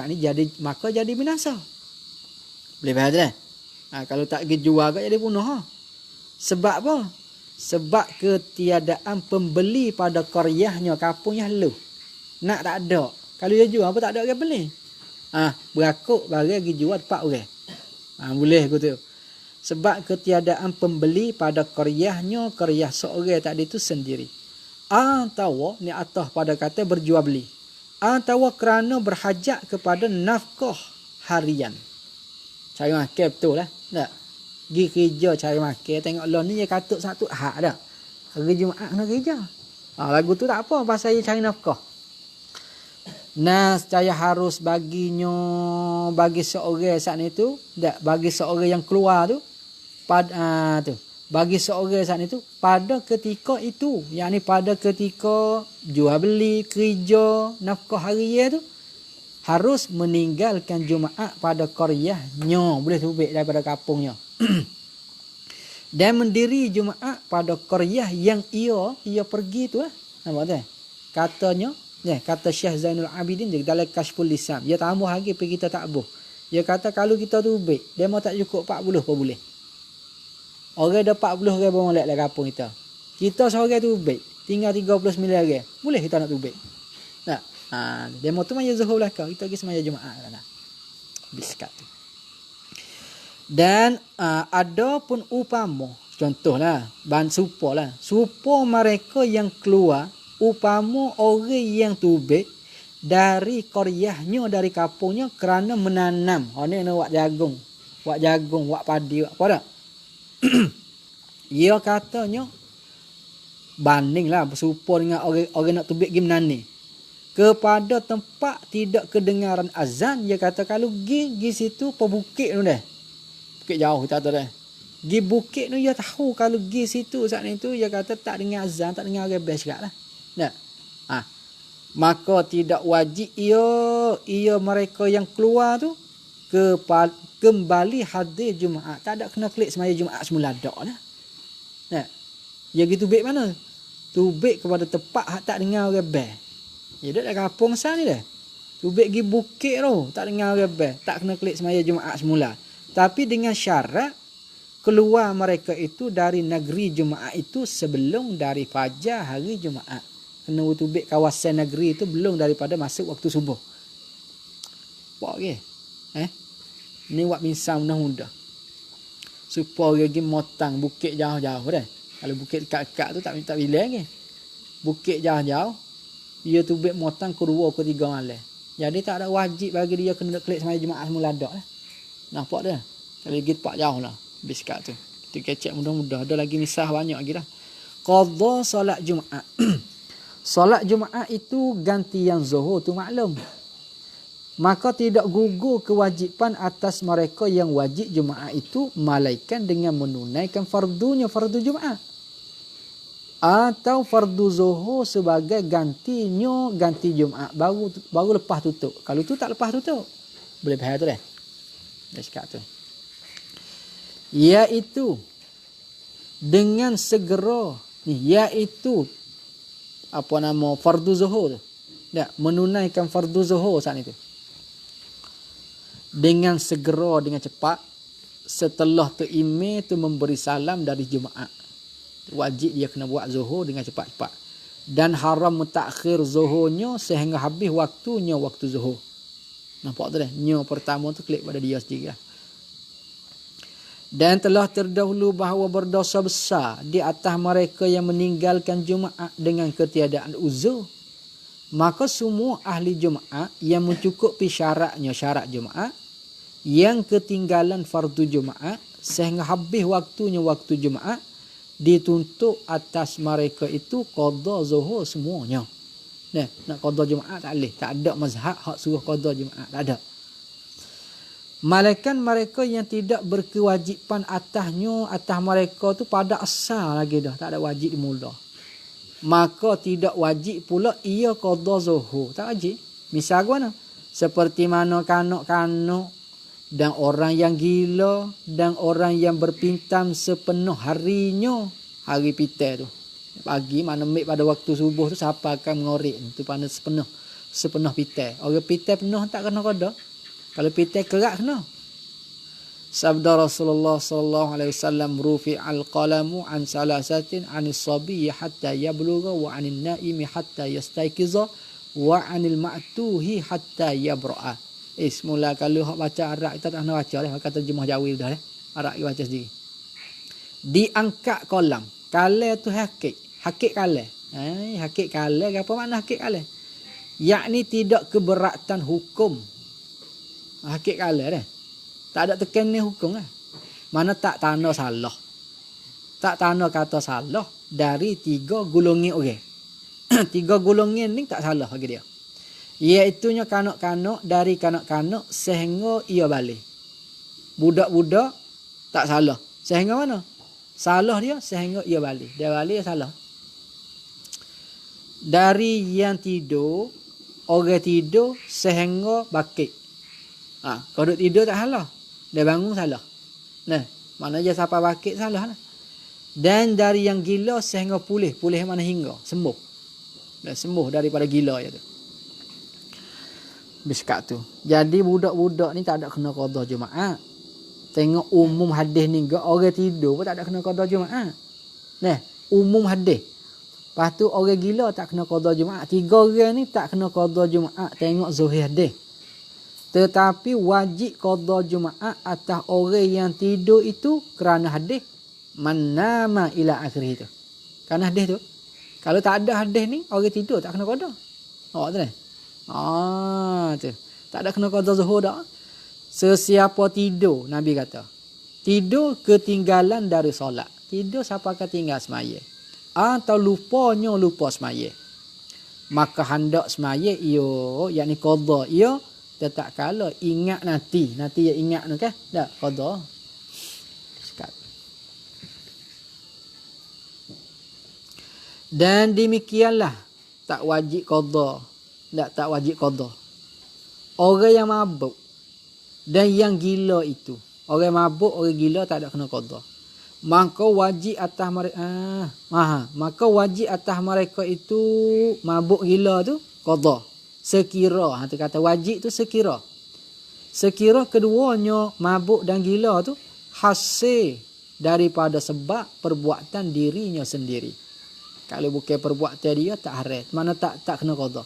maka jadi binasa. Boleh faham tak? Kalau tak pergi jual kat jadi punah. Sebab apa? Sebab ketiadaan pembeli pada qaryahnya kampungnya lu. Nak tak ada. Kalau dia jual apa tak ada orang beli. Berakuk barang pergi jual tempat orang. Boleh gitu. Sebab ketiadaan pembeli pada qaryah seorang tadi itu sendiri. Atau ni atas pada kata berjual beli. Atau kerana berhajat kepada nafkah harian. Cari makan betul lah. Tak? Pergi kerja cari makan. Tengok lah ni dia katuk satu hak dah. Hari Jumaat kena kerja. Lagu tu tak apa pasal dia cari nafkah. Saya harus bagi seorang saat itu, tak bagi seorang yang keluar tu bagi seorang saat itu pada ketika itu, yakni pada ketika jual beli, kerja, nafkah harian tu harus meninggalkan Jumaat pada qaryahnya, boleh tubik daripada kampungnya. Dan mendiri Jumaat pada qaryah yang ia pergi tu lah. Nampak tak? Katanya kata Syekh Zainul Abidin dalam Kashful Lisan. Dia tambah lagi pergi kita tak boh. Dia kata kalau kita tubik, dia mau tak cukup 40 pun boleh. Orang ada 40 orang molek dalam kampung kita. Kita seorang tubik, tinggal 39 orang. Boleh kita nak tubik. Tak? Dia mau tu maya Zuhur belakang, kita pergi semaya Jumaat lah. Biskat tu. Dan ada pun upama, contohlah, bahan supo lah. Supo mereka yang keluar upama orang yang tubik dari qaryahnya, dari kampungnya kerana menanam. Ni nak buat jagung, buat padi, buat apa dak? Ia katanya bandinglah bersupo dengan orang nak tubik pergi menani. Kepada tempat tidak kedengaran azan, dia kata kalau pergi situ pe bukit tu dah. Bukit jauh kita tahu dah. Pergi bukit tu dia tahu kalau pergi situ saat itu dia kata tak dengar azan, tak dengar orang best lah. Tak. Maka tidak wajib ia mereka yang keluar tu kembali hadir Jumaat. Tak ada kena klik semaya Jumaat semula dak lah. Tak. Dia gitu tubik mana? Tubik kepada tempat hak tak dengar orang best. Dia dak kampung sana ni dah. Tubik pergi bukit tu, tak dengar orang best. Tak kena klik semaya Jumaat semula. Tapi dengan syarat keluar mereka itu dari negeri Jumaat itu sebelum dari fajar hari Jumaat. Kena tubik kawasan negeri itu belum daripada masuk waktu subuh. Buat ke? Ni buat misal mudah-mudah. Supaya pergi motang bukit jauh-jauh dah. Kalau bukit dekat-dekat tu tak bilang ke. Bukit jauh-jauh, dia tubik motang kedua ke tiga malam. Jadi tak ada wajib bagi dia kena klik semaya Jumaat semula dak lah. Nampak dah? Kalau pergi tempat jauh lah. Habis kat tu. Kita kecek mudah-mudah. Ada lagi misal banyak lagi dah. qada solat Jumaat. Solat Jumaat itu ganti yang zuhur tu maklum. Maka tidak gugur kewajipan atas mereka yang wajib Jumaat itu melainkan dengan menunaikan fardu Jumaat. Atau fardu zuhur sebagai ganti Jumaat baru lepas tutup. Kalau tu tak lepas tutup. Boleh faham tu dah. Dah cakap tu. Iaitu dengan segera iaitu apa nama fardu zuhur tu. Tak menunaikan fardu zuhur saat itu. Dengan segera, dengan cepat setelah tu imam tu memberi salam dari Jumaat. Wajib dia kena buat zuhur dengan cepat-cepat. Dan haram mutakhir zuhurnya sehingga habis waktunya waktu zuhur. Nampak tu dah. Nya pertama tu klik pada dia sendiri lah. Dan telah terdahulu bahawa berdosa besar di atas mereka yang meninggalkan Jumaat dengan ketiadaan uzur. Maka semua ahli Jumaat yang mencukupi syarat Jumaat, yang ketinggalan fardu Jumaat sehingga habis waktunya waktu Jumaat, dituntut atas mereka itu qada zuhur semuanya. Nah, nak qada Jumaat tak boleh. Tak ada mazhab hak suruh qada Jumaat. Tak ada. Malaikat mereka yang tidak berkewajipan atas mereka tu pada asal lagi dah. Tak ada wajib di mula. Maka tidak wajib pula ia qada zuhur. Tak wajib. Misal mana? Seperti mana kanak-kanak dan orang yang gila dan orang yang berpintam sepenuh harinya. Hari pitai tu. Pagi mana ambil pada waktu subuh tu siapa akan mengorek tu pada sepenuh pitai. Orang pitai penuh tak kena qada. Kalau pitai kerak kena. Sabda Rasulullah sallallahu alaihi wasallam rufi'al qalamu an salasatin anis sabiyyi hatta yablugha wa anin naimi hatta yastayqiza wa anil ma'tuhi hatta yabra'a. Semula kalau hak baca Arab kita tak nak baca dah, kata terjemah Jawi dah dah. Arab kita baca sendiri. Diangkat kolam. Kale tu hakik kale. Hakik kale apa makna hakik kale? Yakni tidak keberatan hukum. Hakik kale dah. Tak ada tekan ni hukum lah. Mana tak tanda salah. Tak tanda kata salah dari 3 golongan orang. 3 golongan ni tak salah bagi dia. Iaitunya kanak-kanak dari kanak-kanak sehingga ia balik. Budak-budak tak salah. Sehingga mana? Salah dia sehingga ia balik. Dia balik salah. Dari yang tidur, orang tidur sehingga bakit. Kalau duduk tidur tak salah. Dia bangun salah. Nah, mana je siapa bakit salah lah. Dan dari yang gila sehingga pulih. Pulih mana hingga. Sembuh. Dan sembuh daripada gila ya tu. Biskat tu. Jadi budak-budak ni tak ada kena qada Jumaat. Tengok umum hadis ni ke orang tidur pun tak ada kena qada Jumaat. Nah, umum hadis. Lepas tu orang gila tak kena qada Jumaat. 3 orang ni tak kena qada Jumaat. Tengok zuhir hadis. Tetapi wajib qada Jumaat atas orang yang tidur itu kerana hadis manama ila akhirih itu. Kerana hadis tu. Kalau tak ada hadis ni orang tidur tak kena qada. Awak tahu tak? Tu. Tak ada kena qada zuhur dah. Sesiapa tidur, Nabi kata. Tidur ketinggalan dari solat. Tidur siapa akan tinggal semaya. Atau lupa semaya. Maka hendak semaya yakni qada tetap kala ingat nanti ya ingat tu kan? Tak qada. Sekat. Dan demikianlah tak wajib qada. Tak wajib qada. Orang yang mabuk dan yang gila itu. Orang mabuk, orang gila tak ada kena qada. Maka wajib atas mereka maka wajib atas mereka itu mabuk gila tu qada. Sekira, tu kata wajib tu sekira. Sekira keduanya mabuk dan gila tu hasil daripada sebab perbuatan dirinya sendiri. Kalau bukan perbuatan dia tak haram. Mana tak kena qada.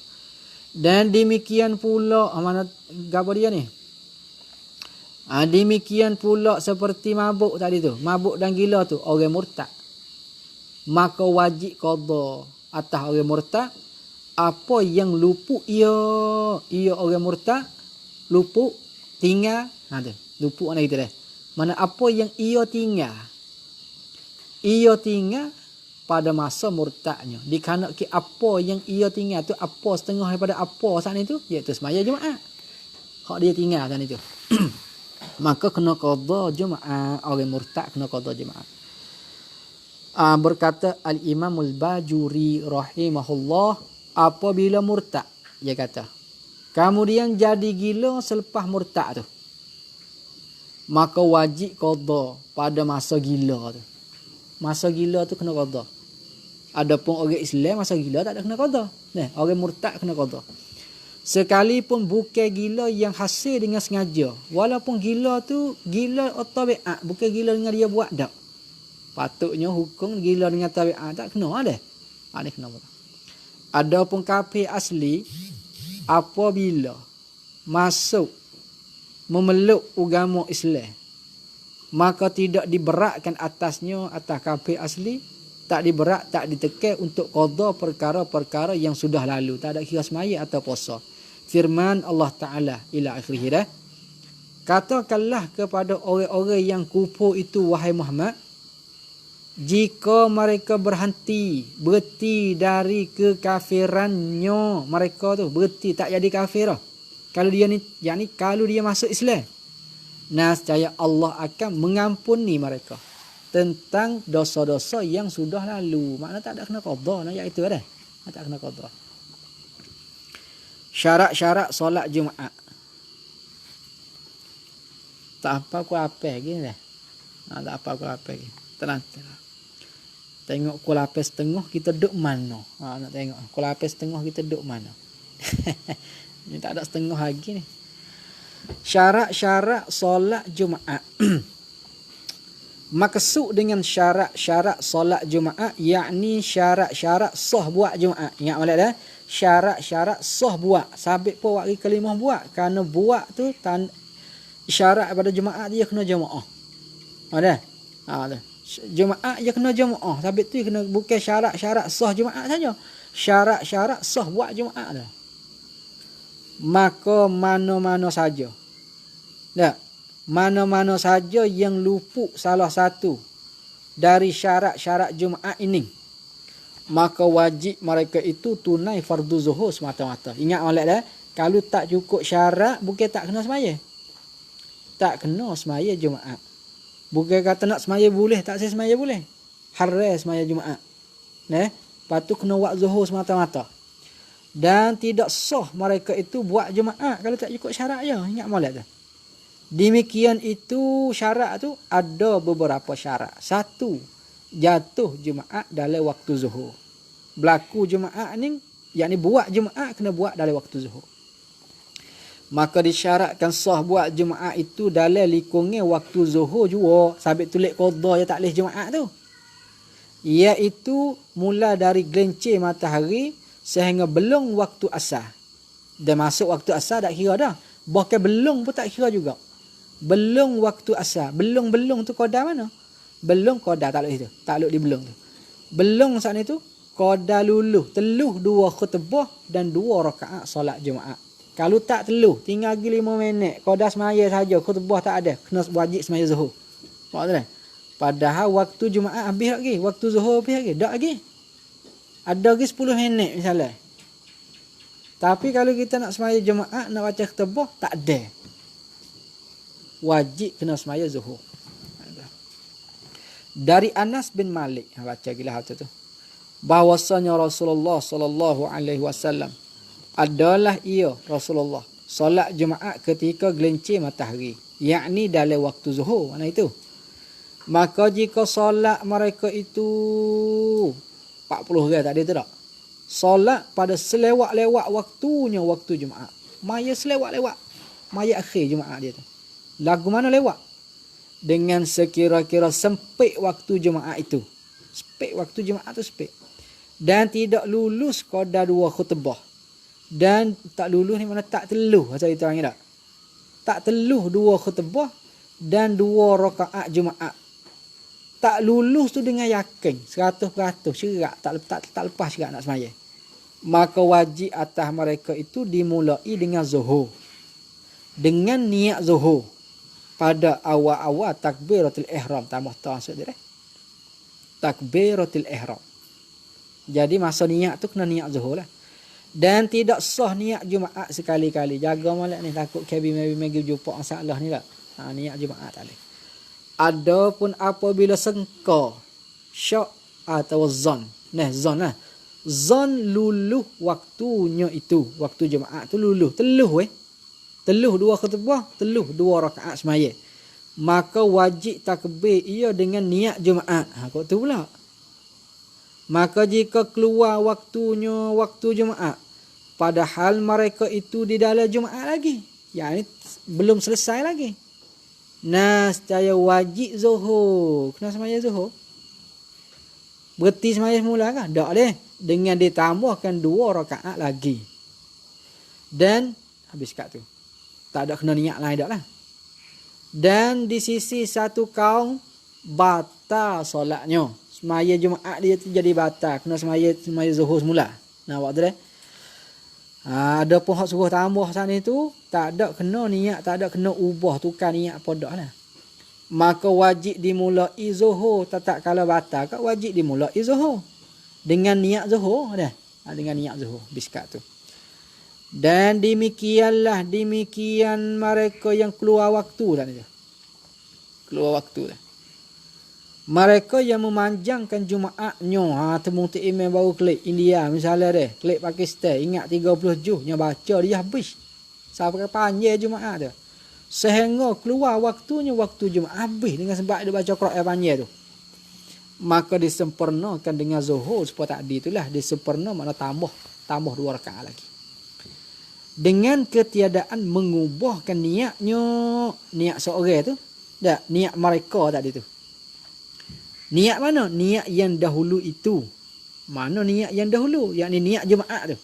Dan demikian pula mana gapo dia ni? Demikian pula seperti mabuk tadi tu, mabuk dan gila tu orang murtad. Maka wajib qada atas orang murtad apa yang luput ia orang murtad luput tinggal tu. Luput mana kita dah. Mana apa yang ia tinggal pada masa murtadnya. Dikana ki apa yang ia tinggal tu apa setengah daripada apa saat itu iaitu semaya Jumaat. Hak dia tinggal kan itu. Maka kena qada Jumaat, orang murtad kena qada Jumaat. Berkata Al-Imam Al-Bajuri rahimahullah, apabila murtad, dia kata, kemudian jadi gila selepas murtad tu, maka wajib qada pada masa gila tu. Masa gila tu kena qada. Adapun orang Islam masa gila tak ada kena qada. Nah, orang murtad kena qada. Sekalipun bukan gila yang hasil dengan sengaja. Walaupun gila tu gila tabiat, bukan gila dengan dia buat dak. Patutnya hukum gila dengan tabiat tak kena ada. Ada kena qada. Adapun kafir asli apabila masuk memeluk agama Islam, maka tidak diberatkan atasnya atas kafir asli, tak diberat, tak ditekan untuk qada perkara-perkara yang sudah lalu, tak ada kira semaya atau puasa. Firman Allah Ta'ala ila akhirih dah. Katakanlah kepada orang-orang yang kufur itu, wahai Muhammad, jika mereka berhenti dari kekafirannya, mereka tu berhenti tak jadi kafir dah. Kalau dia ni, yakni kalau dia masuk Islam, nescaya Allah akan mengampuni mereka tentang dosa-dosa yang sudah lalu. Maknanya tak ada kena qada, nak itu ada. Tak kena qada. Syarat-syarat solat Jumaat. Tak apa aku apa lagi dah. Tak apa aku apa lagi. Tenang. Tengok pukul 8:30 kita duduk mana. Nak tengok pukul 8:30 kita duduk mana. Ni tak ada setengah lagi ni. Syarat-syarat solat Jumaat. Maksud dengan syarat-syarat solat Jumaat, yakni syarat-syarat sah buat Jumaat. Ingat balik dah. Syarat-syarat sah buat. Sabit pun wakil kalimah buat. Kerana buat tu syarat pada Jumaat dia kena jemaah. Ada? Jumaat dia kena jemaah. Sabit tu kena bukan syarat-syarat sah Jumaat saja. Syarat-syarat sah buat Jumaat dah. Maka mana-mana saja. Tak? Mana-mana saja yang luput salah satu dari syarat-syarat Jumaat ini, maka wajib mereka itu tunai fardu zuhur semata-mata. Ingat molek dah, kalau tak cukup syarat bukan tak kena semaya. Tak kena semaya Jumaat. Bukan kata nak semaya boleh, tak saya semaya boleh. Haram semaya Jumaat. Nah, lepas tu kena buat zuhur semata-mata. Dan tidak sah mereka itu buat Jumaat kalau tak cukup syarat je. Ingat molek dah. Demikian itu syarat tu ada beberapa syarat. Satu, jatuh Jumaat dalam waktu zuhur. Berlaku Jumaat ni, yakni buat Jumaat kena buat dalam waktu zuhur. Maka disyaratkan sah buat Jumaat itu dalam lingkungan waktu zuhur juga. Sabit tulis qada je tak leh Jumaat tu. Iaitu mula dari gelincir matahari sehingga belum waktu asar. Dan masuk waktu asar tak kira dah. Bahkan belum pun tak kira juga. Belum waktu asar. Belum tu qada mana? Belum qada tak leh tu. Tak leh di belum tu. Belum saat itu qada luluh. Teluh 2 khutbah dan 2 rakaat solat Jumaat. Kalau tak teluh, tinggal lagi 5 minit. Qada semaya saja, khutbah tak ada. Kena wajib semaya zuhur. Faham tak? Padahal waktu Jumaat habis lagi. Waktu zuhur habis lagi. Tak lagi. Ada lagi 10 minit misalnya. Tapi kalau kita nak semaya Jumaat, nak baca khutbah, tak ada. Wajib kena semaya zuhur. Dari Anas bin Malik, baca gila hal tu. Bahwasanya Rasulullah sallallahu alaihi wasallam adalah ia Rasulullah solat Jumaat ketika gelincir matahari, yakni dalam waktu zuhur. Mana itu? Maka jika solat mereka itu 40 orang tak ada tu tak? Solat pada selewat-lewat waktunya waktu Jumaat. Maya selewat-lewat. Maya akhir Jumaat dia tu. Lagu mana lewat? Dengan sekira-kira sempit waktu Jumaat itu. Sempit waktu Jumaat tu sempit. Dan tidak lulus qada 2 khutbah. Dan tak lulus ni mana tak teluh. Macam itu orang tak? Tak teluh 2 khutbah dan 2 rakaat Jumaat. Tak lulus tu dengan yakin 100% cerak, tak lepas cerak nak semaya. Maka wajib atas mereka itu dimulai dengan zuhur. Dengan niat zuhur pada awal-awal takbiratul ihram. Tambah maksud dia. Takbiratul ihram. Jadi masa niat tu kena niat zuhur lah. Dan tidak sah niat Jumaat sekali-kali. Jaga molek ni, takut kabin magi jumpa masalah ni tak. Niat Jumaat tak boleh. Adapun apabila sengka, syak atau zon. Nah, zon lah. Zon luluh waktunya itu. Waktu Jumaat tu luluh. Teluh Teluh 2 khutbah, teluh 2 rakaat semaya. Maka wajib takbir ia dengan niat Jumaat. Kau tu pula. Maka jika keluar waktunya waktu Jumaat, padahal mereka itu di dalam Jumaat lagi, yakni belum selesai lagi, nah secara wajib zuhur. Kena semaya zuhur. Berhenti semaya semula kah? Tak deh. Dengan ditambahkan 2 rakaat lagi. Dan habis kat tu. Tak ada kena niat lain dak lah. Dan di sisi satu kaum batal solatnya. Semaya Jumaat dia tu jadi batal. Kena semaya zuhur semula. Nah waktu dah. Ada pun hak suruh tambah sana tu, tak ada kena niat, tak ada kena ubah tukar niat apa dak lah. Maka wajib dimulai zuhur, tak kala batal kat wajib dimulai zuhur dengan niat zuhur dah. Dengan niat zuhur biskat tu. Dan demikian mereka yang keluar waktu dah ni. Keluar waktu dah. Mereka yang memanjangkan Jumaatnya, temu tu email baru klik India misalnya deh, klik Pakistan, ingat 30 Juz nya baca dia habis. Sampai panjang Jumaat tu. Sehingga keluar waktunya waktu Jumaat habis dengan sebab dia baca Quran panjang tu. Maka disempurnakan dengan zuhur seperti tadi itulah, disempurna makna tambah 2 rakaat lagi. Dengan ketiadaan mengubahkan niatnya, niat seorang tu, tak niat mereka tadi tu. Niat mana? Niat yang dahulu itu. Mana niat yang dahulu? Yakni niat Jumaat tu.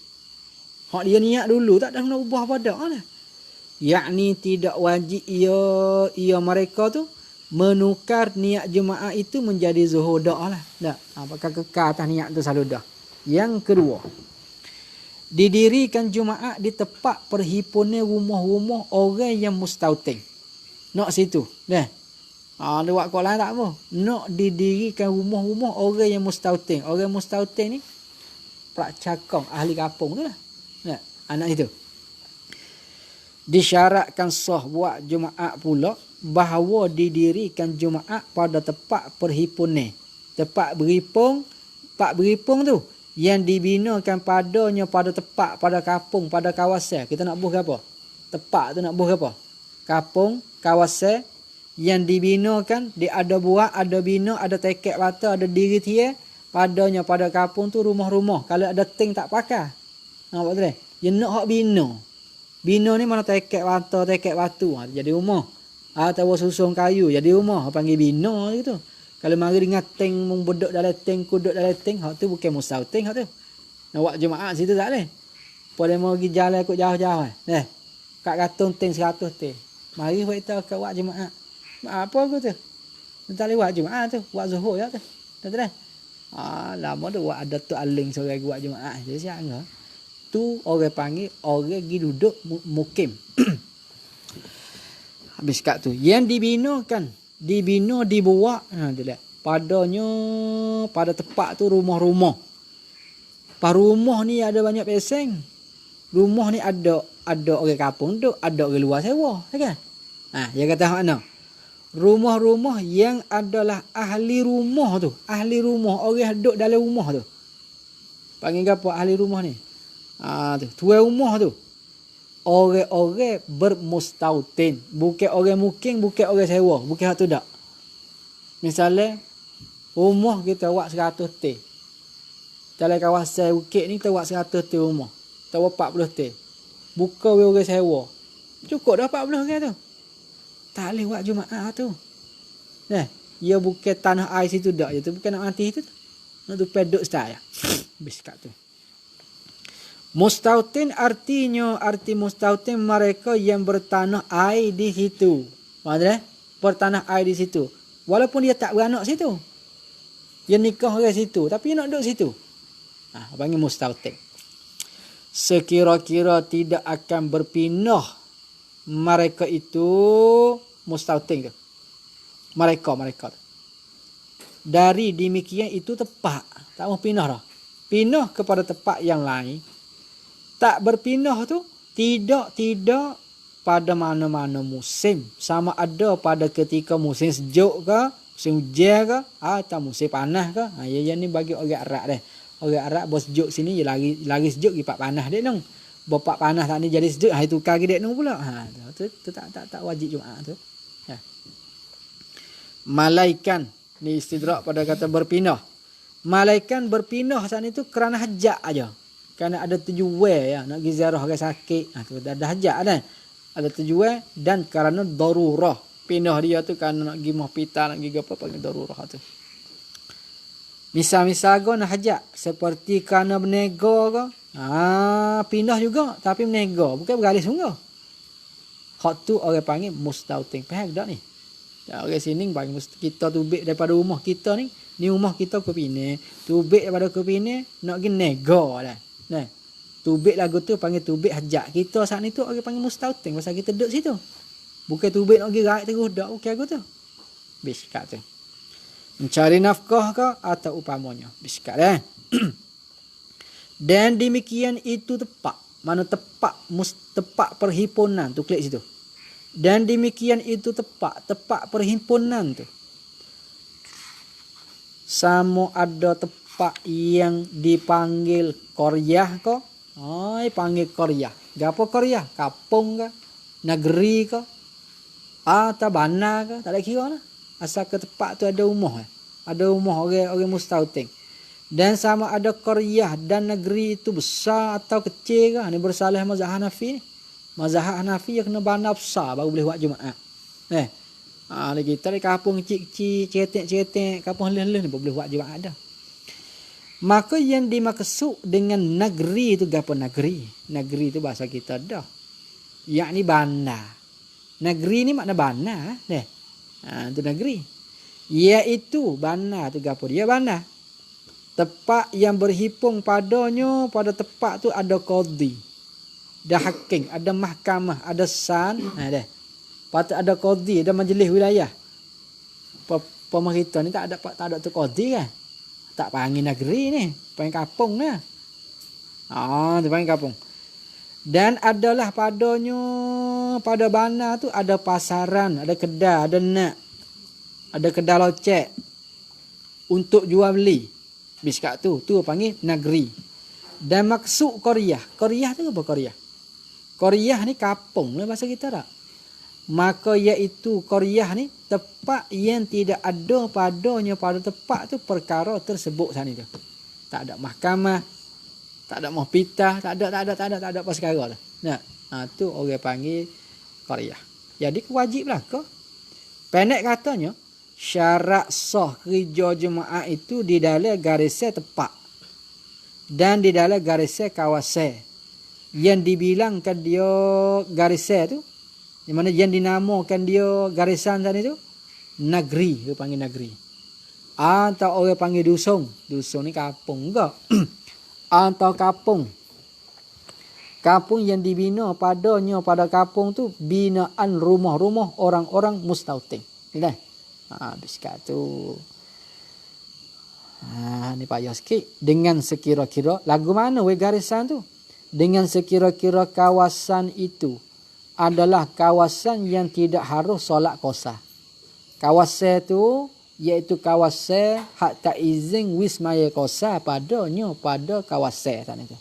Hak dia niat dulu tak ada kena ubah pada lah. Yakni tidak wajib ia mereka tu menukar niat Jumaat itu menjadi zuhur dak lah. Tak. Apakah kekal atas niat tu selalu dah. Yang kedua, didirikan Jumaat di tempat perhimpunan rumah-rumah orang yang mustautin. Nak situ. Dah. Dia buat kau lain tak apa. Nak didirikan rumah-rumah orang yang mustautin. Orang mustautin ni prakcakong ahli kampung tu lah. Nah, anak itu. Disyaratkan sah buat Jumaat pula bahawa didirikan Jumaat pada tempat perhimpunan. Tempat berhimpun tu yang dibinakan padanya pada tempat, pada kampung, pada kawasan. Kita nak buh apa? Tempat tu nak buh apa? Kampung, kawasan yang dibinakan, dia ada buat, ada bina, ada tekek bata, ada diri tiang padanya pada kampung tu rumah-rumah. Kalau ada ting tak pakai. Nampak tu dah. Dia nak hak bina. Bina ni mana tekek bata, tekek batu. Jadi rumah. Atau susun kayu jadi rumah. Panggil bina gitu. Kalau mari dengan ting mung bedok dalam ting, kuduk dalam ting, hak tu bukan mustautin hak tu. Nak buat Jumaat situ tak boleh. Boleh mau pergi jalan ikut jauh-jauh. Kat katung ting 100 ting. Mari kita ke buat Jumaat. Apa aku tu? Tak boleh buat Jumaat tu. Buat zuhur ya tu. Tak dah. Lama tu buat ada tu aling sore buat Jumaat. Jadi siap enggak? Tu orang panggil orang pergi duduk mukim. Habis kat tu. Yang dibinakan. Dibuat. Tu lihat. Padanya, pada tempat tu rumah-rumah. Pada rumah ni ada banyak peseng. Rumah ni ada orang kampung duduk. Ada orang luar sewa. Kan? Dia kata mana? Rumah-rumah yang adalah ahli rumah tu. Ahli rumah. Orang duduk dalam rumah tu. Panggil apa ahli rumah ni? Tu. Tuan rumah tu. Orang-orang bermustautin. Bukan orang mukim, bukan orang sewa. Bukan hak tu tak. Misalnya, rumah kita buat 100 T. Dalam kawasan Bukit ni kita buat 100 T rumah. Kita buat 40 T. Bukan orang sewa. Cukup dah 40 kan tu. Tak boleh buat Jumaat tu. Ia bukan tanah air situ dak. Itu bukan nak mati tu. Nak tu peduk style. Biskat tu. Mustautin arti mustautin mereka yang bertanah air di situ. Maksudnya bertanah air di situ. Walaupun dia tak beranak situ. Dia nikah orang situ, tapi dia nak duduk situ. Panggil mustautin. Sekira-kira tidak akan berpindah mereka itu mustautin tu. Mereka tu. Dari demikian itu tepat. Tak mau pindah dah. pindah kepada tempat yang lain. Tak berpindah tu tidak pada mana-mana musim. Sama ada pada ketika musim sejuk ke, musim hujan ke, atau musim panas ke. Yang ni bagi orang Arab deh. Orang Arab bos sejuk sini je lagi sejuk gipak panas dek nong. Bapak panas tak ni jadi sejuk, hai tukar ke dek nong pula. Tu tak wajib Jumaat tu. Ya. Malaikan ni istidrak pada kata berpindah. Malaikan berpindah saat itu kerana hajat aja. Kerana ada tujuan ya, nak pergi ziarah orang sakit. Tu ada hajat kan. Ada tujuan dan kerana darurah. Pindah dia tu kerana nak pergi hospital, nak pergi apa panggil darurah tu. Misal-misal go nak hajat seperti kerana berniaga ke. Pindah juga tapi berniaga, bukan bergalis sungguh. Hak tu orang panggil mustautin. Faham tak ni? Orang sini panggil kita tubik daripada rumah kita ni rumah kita ke Pinang. Tubik daripada ke Pinang nak pergi niaga dah. Nah. Tubik lagu tu panggil tubik hajat. Kita saat ni tu orang panggil mustautin pasal kita duduk situ. Bukan tubik nak pergi raik terus dak bukan aku tu. Biskat tu. Mencari nafkah ke atau upamanya. Biskat dah. Dan demikian itu tepat. Mana tepat perhimpunan tu klik situ. Dan demikian itu tepat perhimpunan tu. Sama ada tepat yang dipanggil qaryah ke. Panggil qaryah. Gapo qaryah? Kampung ke? Negeri ke? Atau bandar ke? Tak ada kira lah. Asal ke tempat tu ada rumah. Ada rumah orang mustautin. Dan sama ada qaryah dan negeri itu besar atau kecil ke. Ini bersalah mazhab Hanafi ni. Mazhab Hanafi yang kena bandar besar baru boleh buat Jumaat. Kita di kampung kecil-kecil, cetek-cetek, kampung helih-helih ni boleh buat Jumaat dah. Maka yang dimaksud dengan negeri itu gapo negeri? Negeri itu bahasa kita dah. Yakni bandar. Negeri ni makna bandar, itu negeri. Iaitu bandar tu gapo dia bandar. Tempat yang berhimpun padanya, pada tempat tu ada qadhi. Ada hakim, ada mahkamah, ada san, patut ada qadhi, ada majlis wilayah. Pemerintah ni tak ada tu qadhi kan? Tak panggil negeri ni, panggil kampung lah. Tu panggil kampung. Dan adalah padanya, pada bandar tu ada pasaran, ada kedai, ada nak, ada kedai locek untuk jual beli. Biskat tu panggil negeri. Dan maksud qaryah. Qaryah tu apa qaryah? Qaryah ni kampung lah bahasa kita tak? Maka iaitu qaryah ni tempat yang tidak ada padanya pada tempat tu perkara tersebut sana tu. Tak ada mahkamah, tak ada hospital, tak ada apa sekarang tu. Tu orang panggil qaryah. Jadi wajib lah ke? Pendek katanya, syarat sah kerja jemaah itu di dalam garisan tempat dan di dalam garisan kawasan yang dibilangkan dia garisan tu, di mana yang dinamakan dia garisan tadi tu negeri, dia panggil negeri. Atau orang panggil dusun. Dusun ni kampung enggak? Atau kampung. Kampung yang dibina padanya pada kampung tu binaan rumah-rumah orang-orang mustautin. Dah. Biskat tu. Ni payah sikit. Dengan sekira-kira lagu mana garisan tu? Dengan sekira-kira kawasan itu adalah kawasan yang tidak harus solat qasar. Kawasan tu iaitu kawasan hak tak izin wismaya qasar padanya pada kawasan sana tu.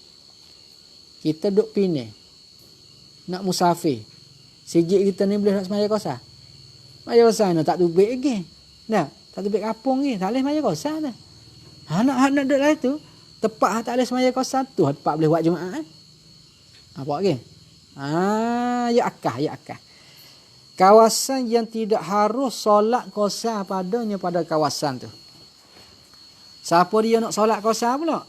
Kita duk Pinang nak musafir. Sijik kita ni boleh nak semaya qasar. Maya qasar tak tubik lagi. Tak tubik kampung lagi. Tak boleh semaya qasar dah. Nak duduk lah tu. Tepat tak boleh semaya qasar tu. Tepat boleh buat Jumaat. Apa lagi? Ya akah. Kawasan yang tidak harus solat qasar padanya pada kawasan tu. Siapa dia nak solat qasar pula?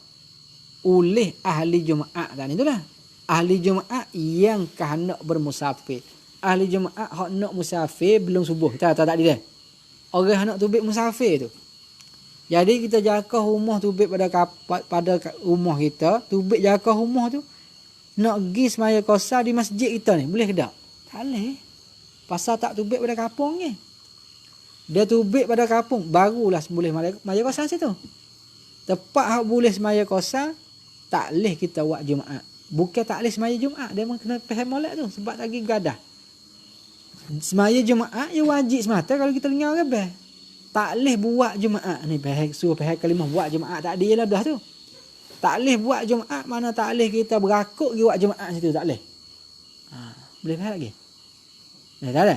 Oleh ahli Jumaat dan itulah. Ahli Jumaat yang hendak bermusafir. Ahli Jumaat hak nak musafir belum subuh. Tak dia. Orang nak tubik musafir tu. Jadi kita jaga rumah tubik pada rumah kita, tubik jaga rumah tu nak pergi semaya qasar di masjid kita ni, boleh ke tak? Tak boleh. Pasal tak tubik pada kampung ni. Dia tubik pada kampung barulah boleh maya qasar situ. Tepat hak boleh semaya kosa, tak leh kita buat Jumaat. Bukan tak leh semaya Jumaat, dia memang kena faham molek tu sebab lagi gadah. Semaya Jumaat ya wajib semata kalau kita dengar orang. Tak leh buat Jumaat ni, suruh faham kalimah buat Jumaat tak ada lah dah tu. Tak leh buat Jumaat, mana tak leh kita berakuk pergi buat Jumaat situ, tak leh. Boleh faham lagi? Tak ada.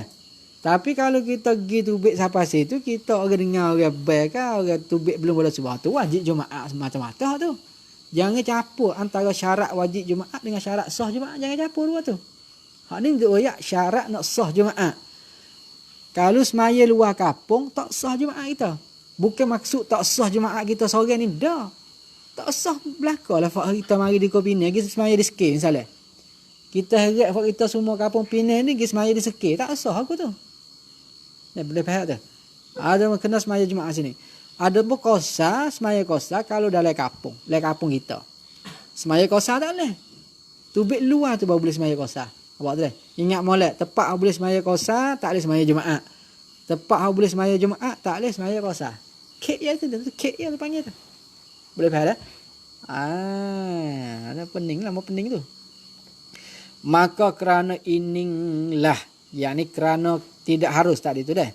Tapi kalau kita pergi tubik sampai situ, kita orang dengar orang baik kan, orang tubik belum boleh subah tu, wajib Jumaat semata-mata tu. Jangan campur antara syarat wajib Jumaat dengan syarat sah Jumaat, jangan campur dua tu. Hak ni duk royak syarat nak sah Jumaat. Kalau semaya luar kampung, tak sah Jumaat kita. Bukan maksud tak sah Jumaat kita seorang ni, dah. Tak sah belaka lah fak kita mari di Kopinai, kita semaya di Sekir misalnya. Kita harap fak kita semua kampung Pinai ni, kita semaya di Sekir, tak sah aku tu. Boleh faham tak? Ada kena semaya Jumaat sini. Ada pun kosa, semaya kosa kalau dalam kampung kita. Semaya kosa tak boleh. Tubik luar tu baru boleh semaya kosa. Apa tu dah? Ingat molek, tepat boleh semaya kosa, tak boleh semaya Jumaat. Tepat boleh semaya Jumaat, tak boleh semaya kosa. Kek ya tu panggil tu. Boleh faham dah? Ada pening lah, mau pening tu. Maka kerana inilah, yakni kerana tidak harus tadi tu dah.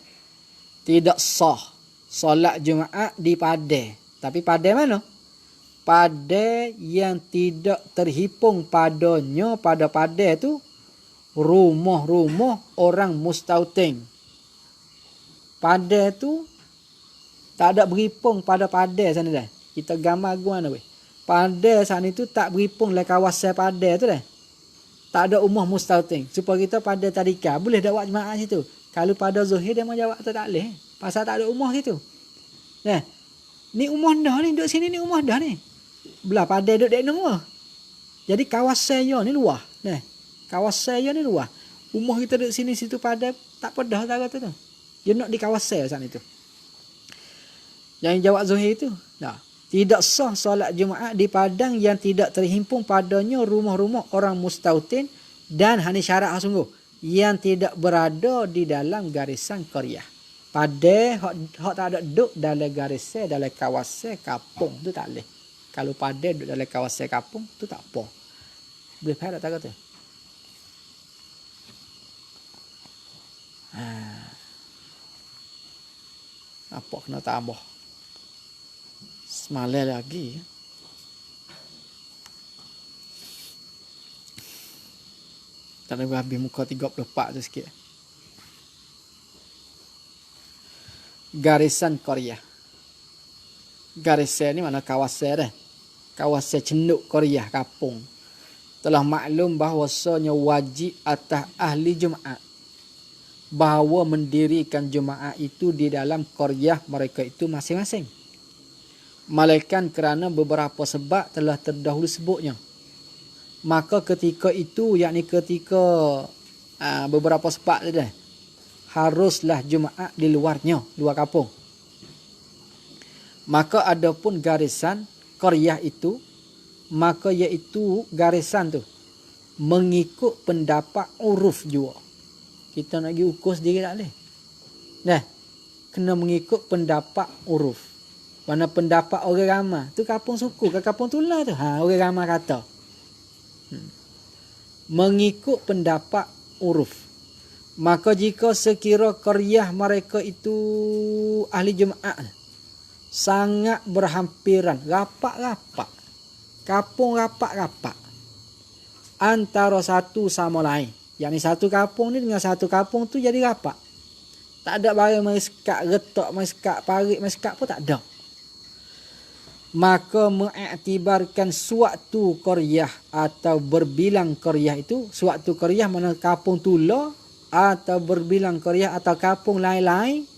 Tidak sah solat Jumaat di padai. Tapi padai mana? Padai yang tidak terhipung padanya pada padai tu rumah-rumah orang mustautin. Padai tu tak ada berhipung pada padai sana dah. Kita gambar gua weh. Padai sana tu tak berhipung le kawasan padai tu dah. Tak ada rumah mustautin. Supaya kita pada tadika boleh dak buat Jumaat situ. Kalau pada Zuhir dia mau jawab tak boleh. Pasal tak ada rumah situ. Nah. Ni rumah dah ni, duduk sini ni rumah dah ni. Belah padai duduk dek rumah. Jadi kawasan yo ni luah. Nah. Kawasan yo ni luah. Rumah kita duduk sini situ padai tak pedah tak kata tu. Dia nak di kawasan sana itu. Yang jawab Zuhir itu. Nah. Tidak sah solat Jumaat di padang yang tidak terhimpung padanya rumah-rumah orang mustautin dan hani syarat sungguh yang tidak berada di dalam garisan qaryah. Padai hak tak ada duduk dalam garisan dalam kawasan kampung tu tak boleh. Kalau padai duduk dalam kawasan kampung tu tak apa. Boleh faham tak kata? Apa kena tambah? Semalam lagi. Tak ada habis muka 34 tu sikit. Garisan Korea. Garisan ni mana kawasan dah. Kawasan cenduk Korea kampung. Telah maklum bahawasanya wajib atas ahli Jumaat bahawa mendirikan Jumaat itu di dalam Korea mereka itu masing-masing. Malaikan kerana beberapa sebab telah terdahulu sebutnya. Maka ketika itu, yakni ketika beberapa sebab tu dah, haruslah Jumaat di luarnya, luar kampung. Maka adapun garisan qaryah itu, maka iaitu garisan tu mengikut pendapat uruf juga. Kita nak pergi ukur sendiri tak boleh. Dah, kena mengikut pendapat uruf. Mana pendapat orang ramai tu kampung suku ke kampung tulah tu. Orang ramai kata. Mengikut pendapat uruf. Maka jika sekira qaryah mereka itu ahli Jumaat sangat berhampiran, rapat-rapat. Kampung rapat-rapat. Antara satu sama lain. Yang ni satu kampung ni dengan satu kampung tu jadi rapat. Tak ada barang mai sekat retak, mai sekat parit, mai sekat pun tak ada. Maka mengiktibarkan suatu qaryah atau berbilang qaryah itu, suatu qaryah mana kampung tula atau berbilang qaryah atau kampung lain-lain.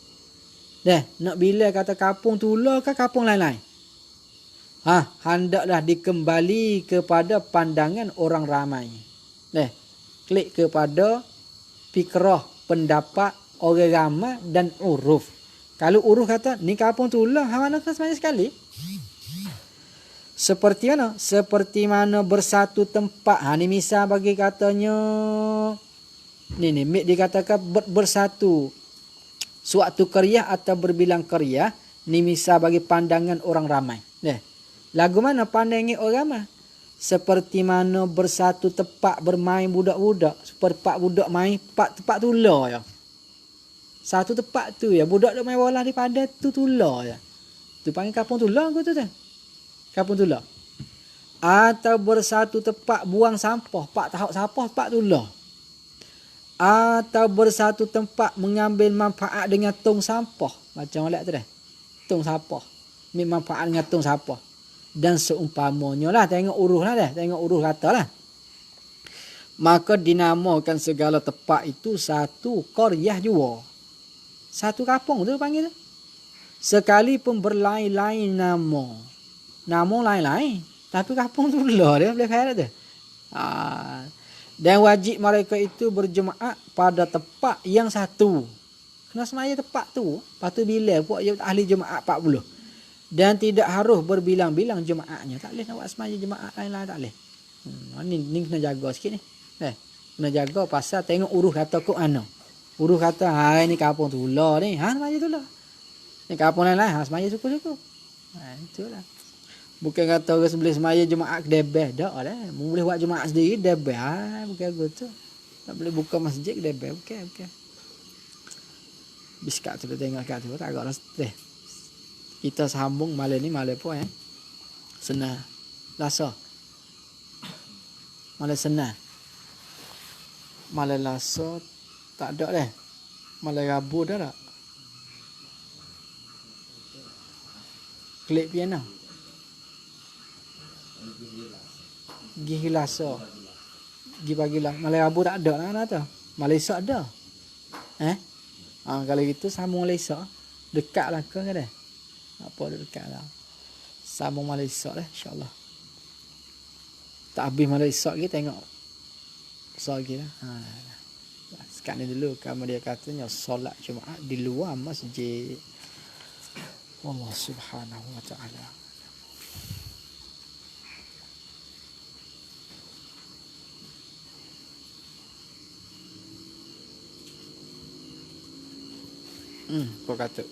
Nak bila kata kampung tula ke kampung lain-lain? Hendaklah dikembali kepada pandangan orang ramai. Klik kepada fikrah pendapat orang ramai dan uruf. Kalau uruf kata ni kampung tula, mana kena sebanyak sekali? Seperti mana? Seperti mana bersatu tempat. Ni misal bagi katanya. Ni dikatakan bersatu. Suatu qaryah atau berbilang qaryah. Ni misal bagi pandangan orang ramai. Lagu mana pandai orang mah? Seperti mana bersatu tepak bermain budak-budak. Seperti pak budak main tepak tular ya. Satu tepak tu ya. Budak duk main bola di padat tu tular ya. Tu panggil kapung tular aku tu. Kapung tular. Atau bersatu tepak buang sampah. Pak tahap sampah tepak tular. Atau bersatu tempat mengambil manfaat dengan tong sampah. Macam orang tu dah. Tong sampah. Ambil manfaat dengan tong sampah. Dan seumpamanya lah. Tengok uruh lah dah. Tengok uruh kata lah. Maka dinamakan segala tempat itu satu qaryah jua. Satu kampung tu panggil tu. Sekalipun berlain-lain nama. Nama lain-lain. Tapi kampung tu lah dia boleh faham tu. Dan wajib mereka itu berjemaah pada tempat yang satu. Kena semaya tempat tu. Lepas tu bila buat ahli jemaah 40. Dan tidak harus berbilang-bilang jemaahnya. Tak boleh nak buat semaya jemaah lain-lain tak boleh. Ni kena jaga sikit ni. Kena jaga pasal tengok uruh kata kok mana. Uruh kata ini kampung tular ni. Semaya tular. Ni kampung lain-lain. Semaya suku-suku. Itulah. Bukan kata orang sebelah semaya jemaah kedebeh. Tak lah. Boleh buat jemaah sendiri kedebeh. Bukan gitu. Tak boleh buka masjid kedebeh. Bukan. Biskat tu tengok kat tu. Tak agak lah. Kita sambung malam ni. Malam apa Senang. Lasa. Malam senang. Malam Lasa. Tak ada dah. Malam Rabu dah tak? Klik piano. Gih Lasa. Gih pagi lah. Malam Rabu tak ada lah tu. Malam Esok ada. Kalau gitu sambung malam Esok. Dekat lah ke dah. Apa dia dekat lah. Sambung malam Esok lah insyaAllah. Tak habis malam Esok lagi tengok. Esok lagi lah. Sekarang ni dulu. Kamu dia katanya solat Jumaat di luar masjid. Allah subhanahu wa ta'ala. Kau kata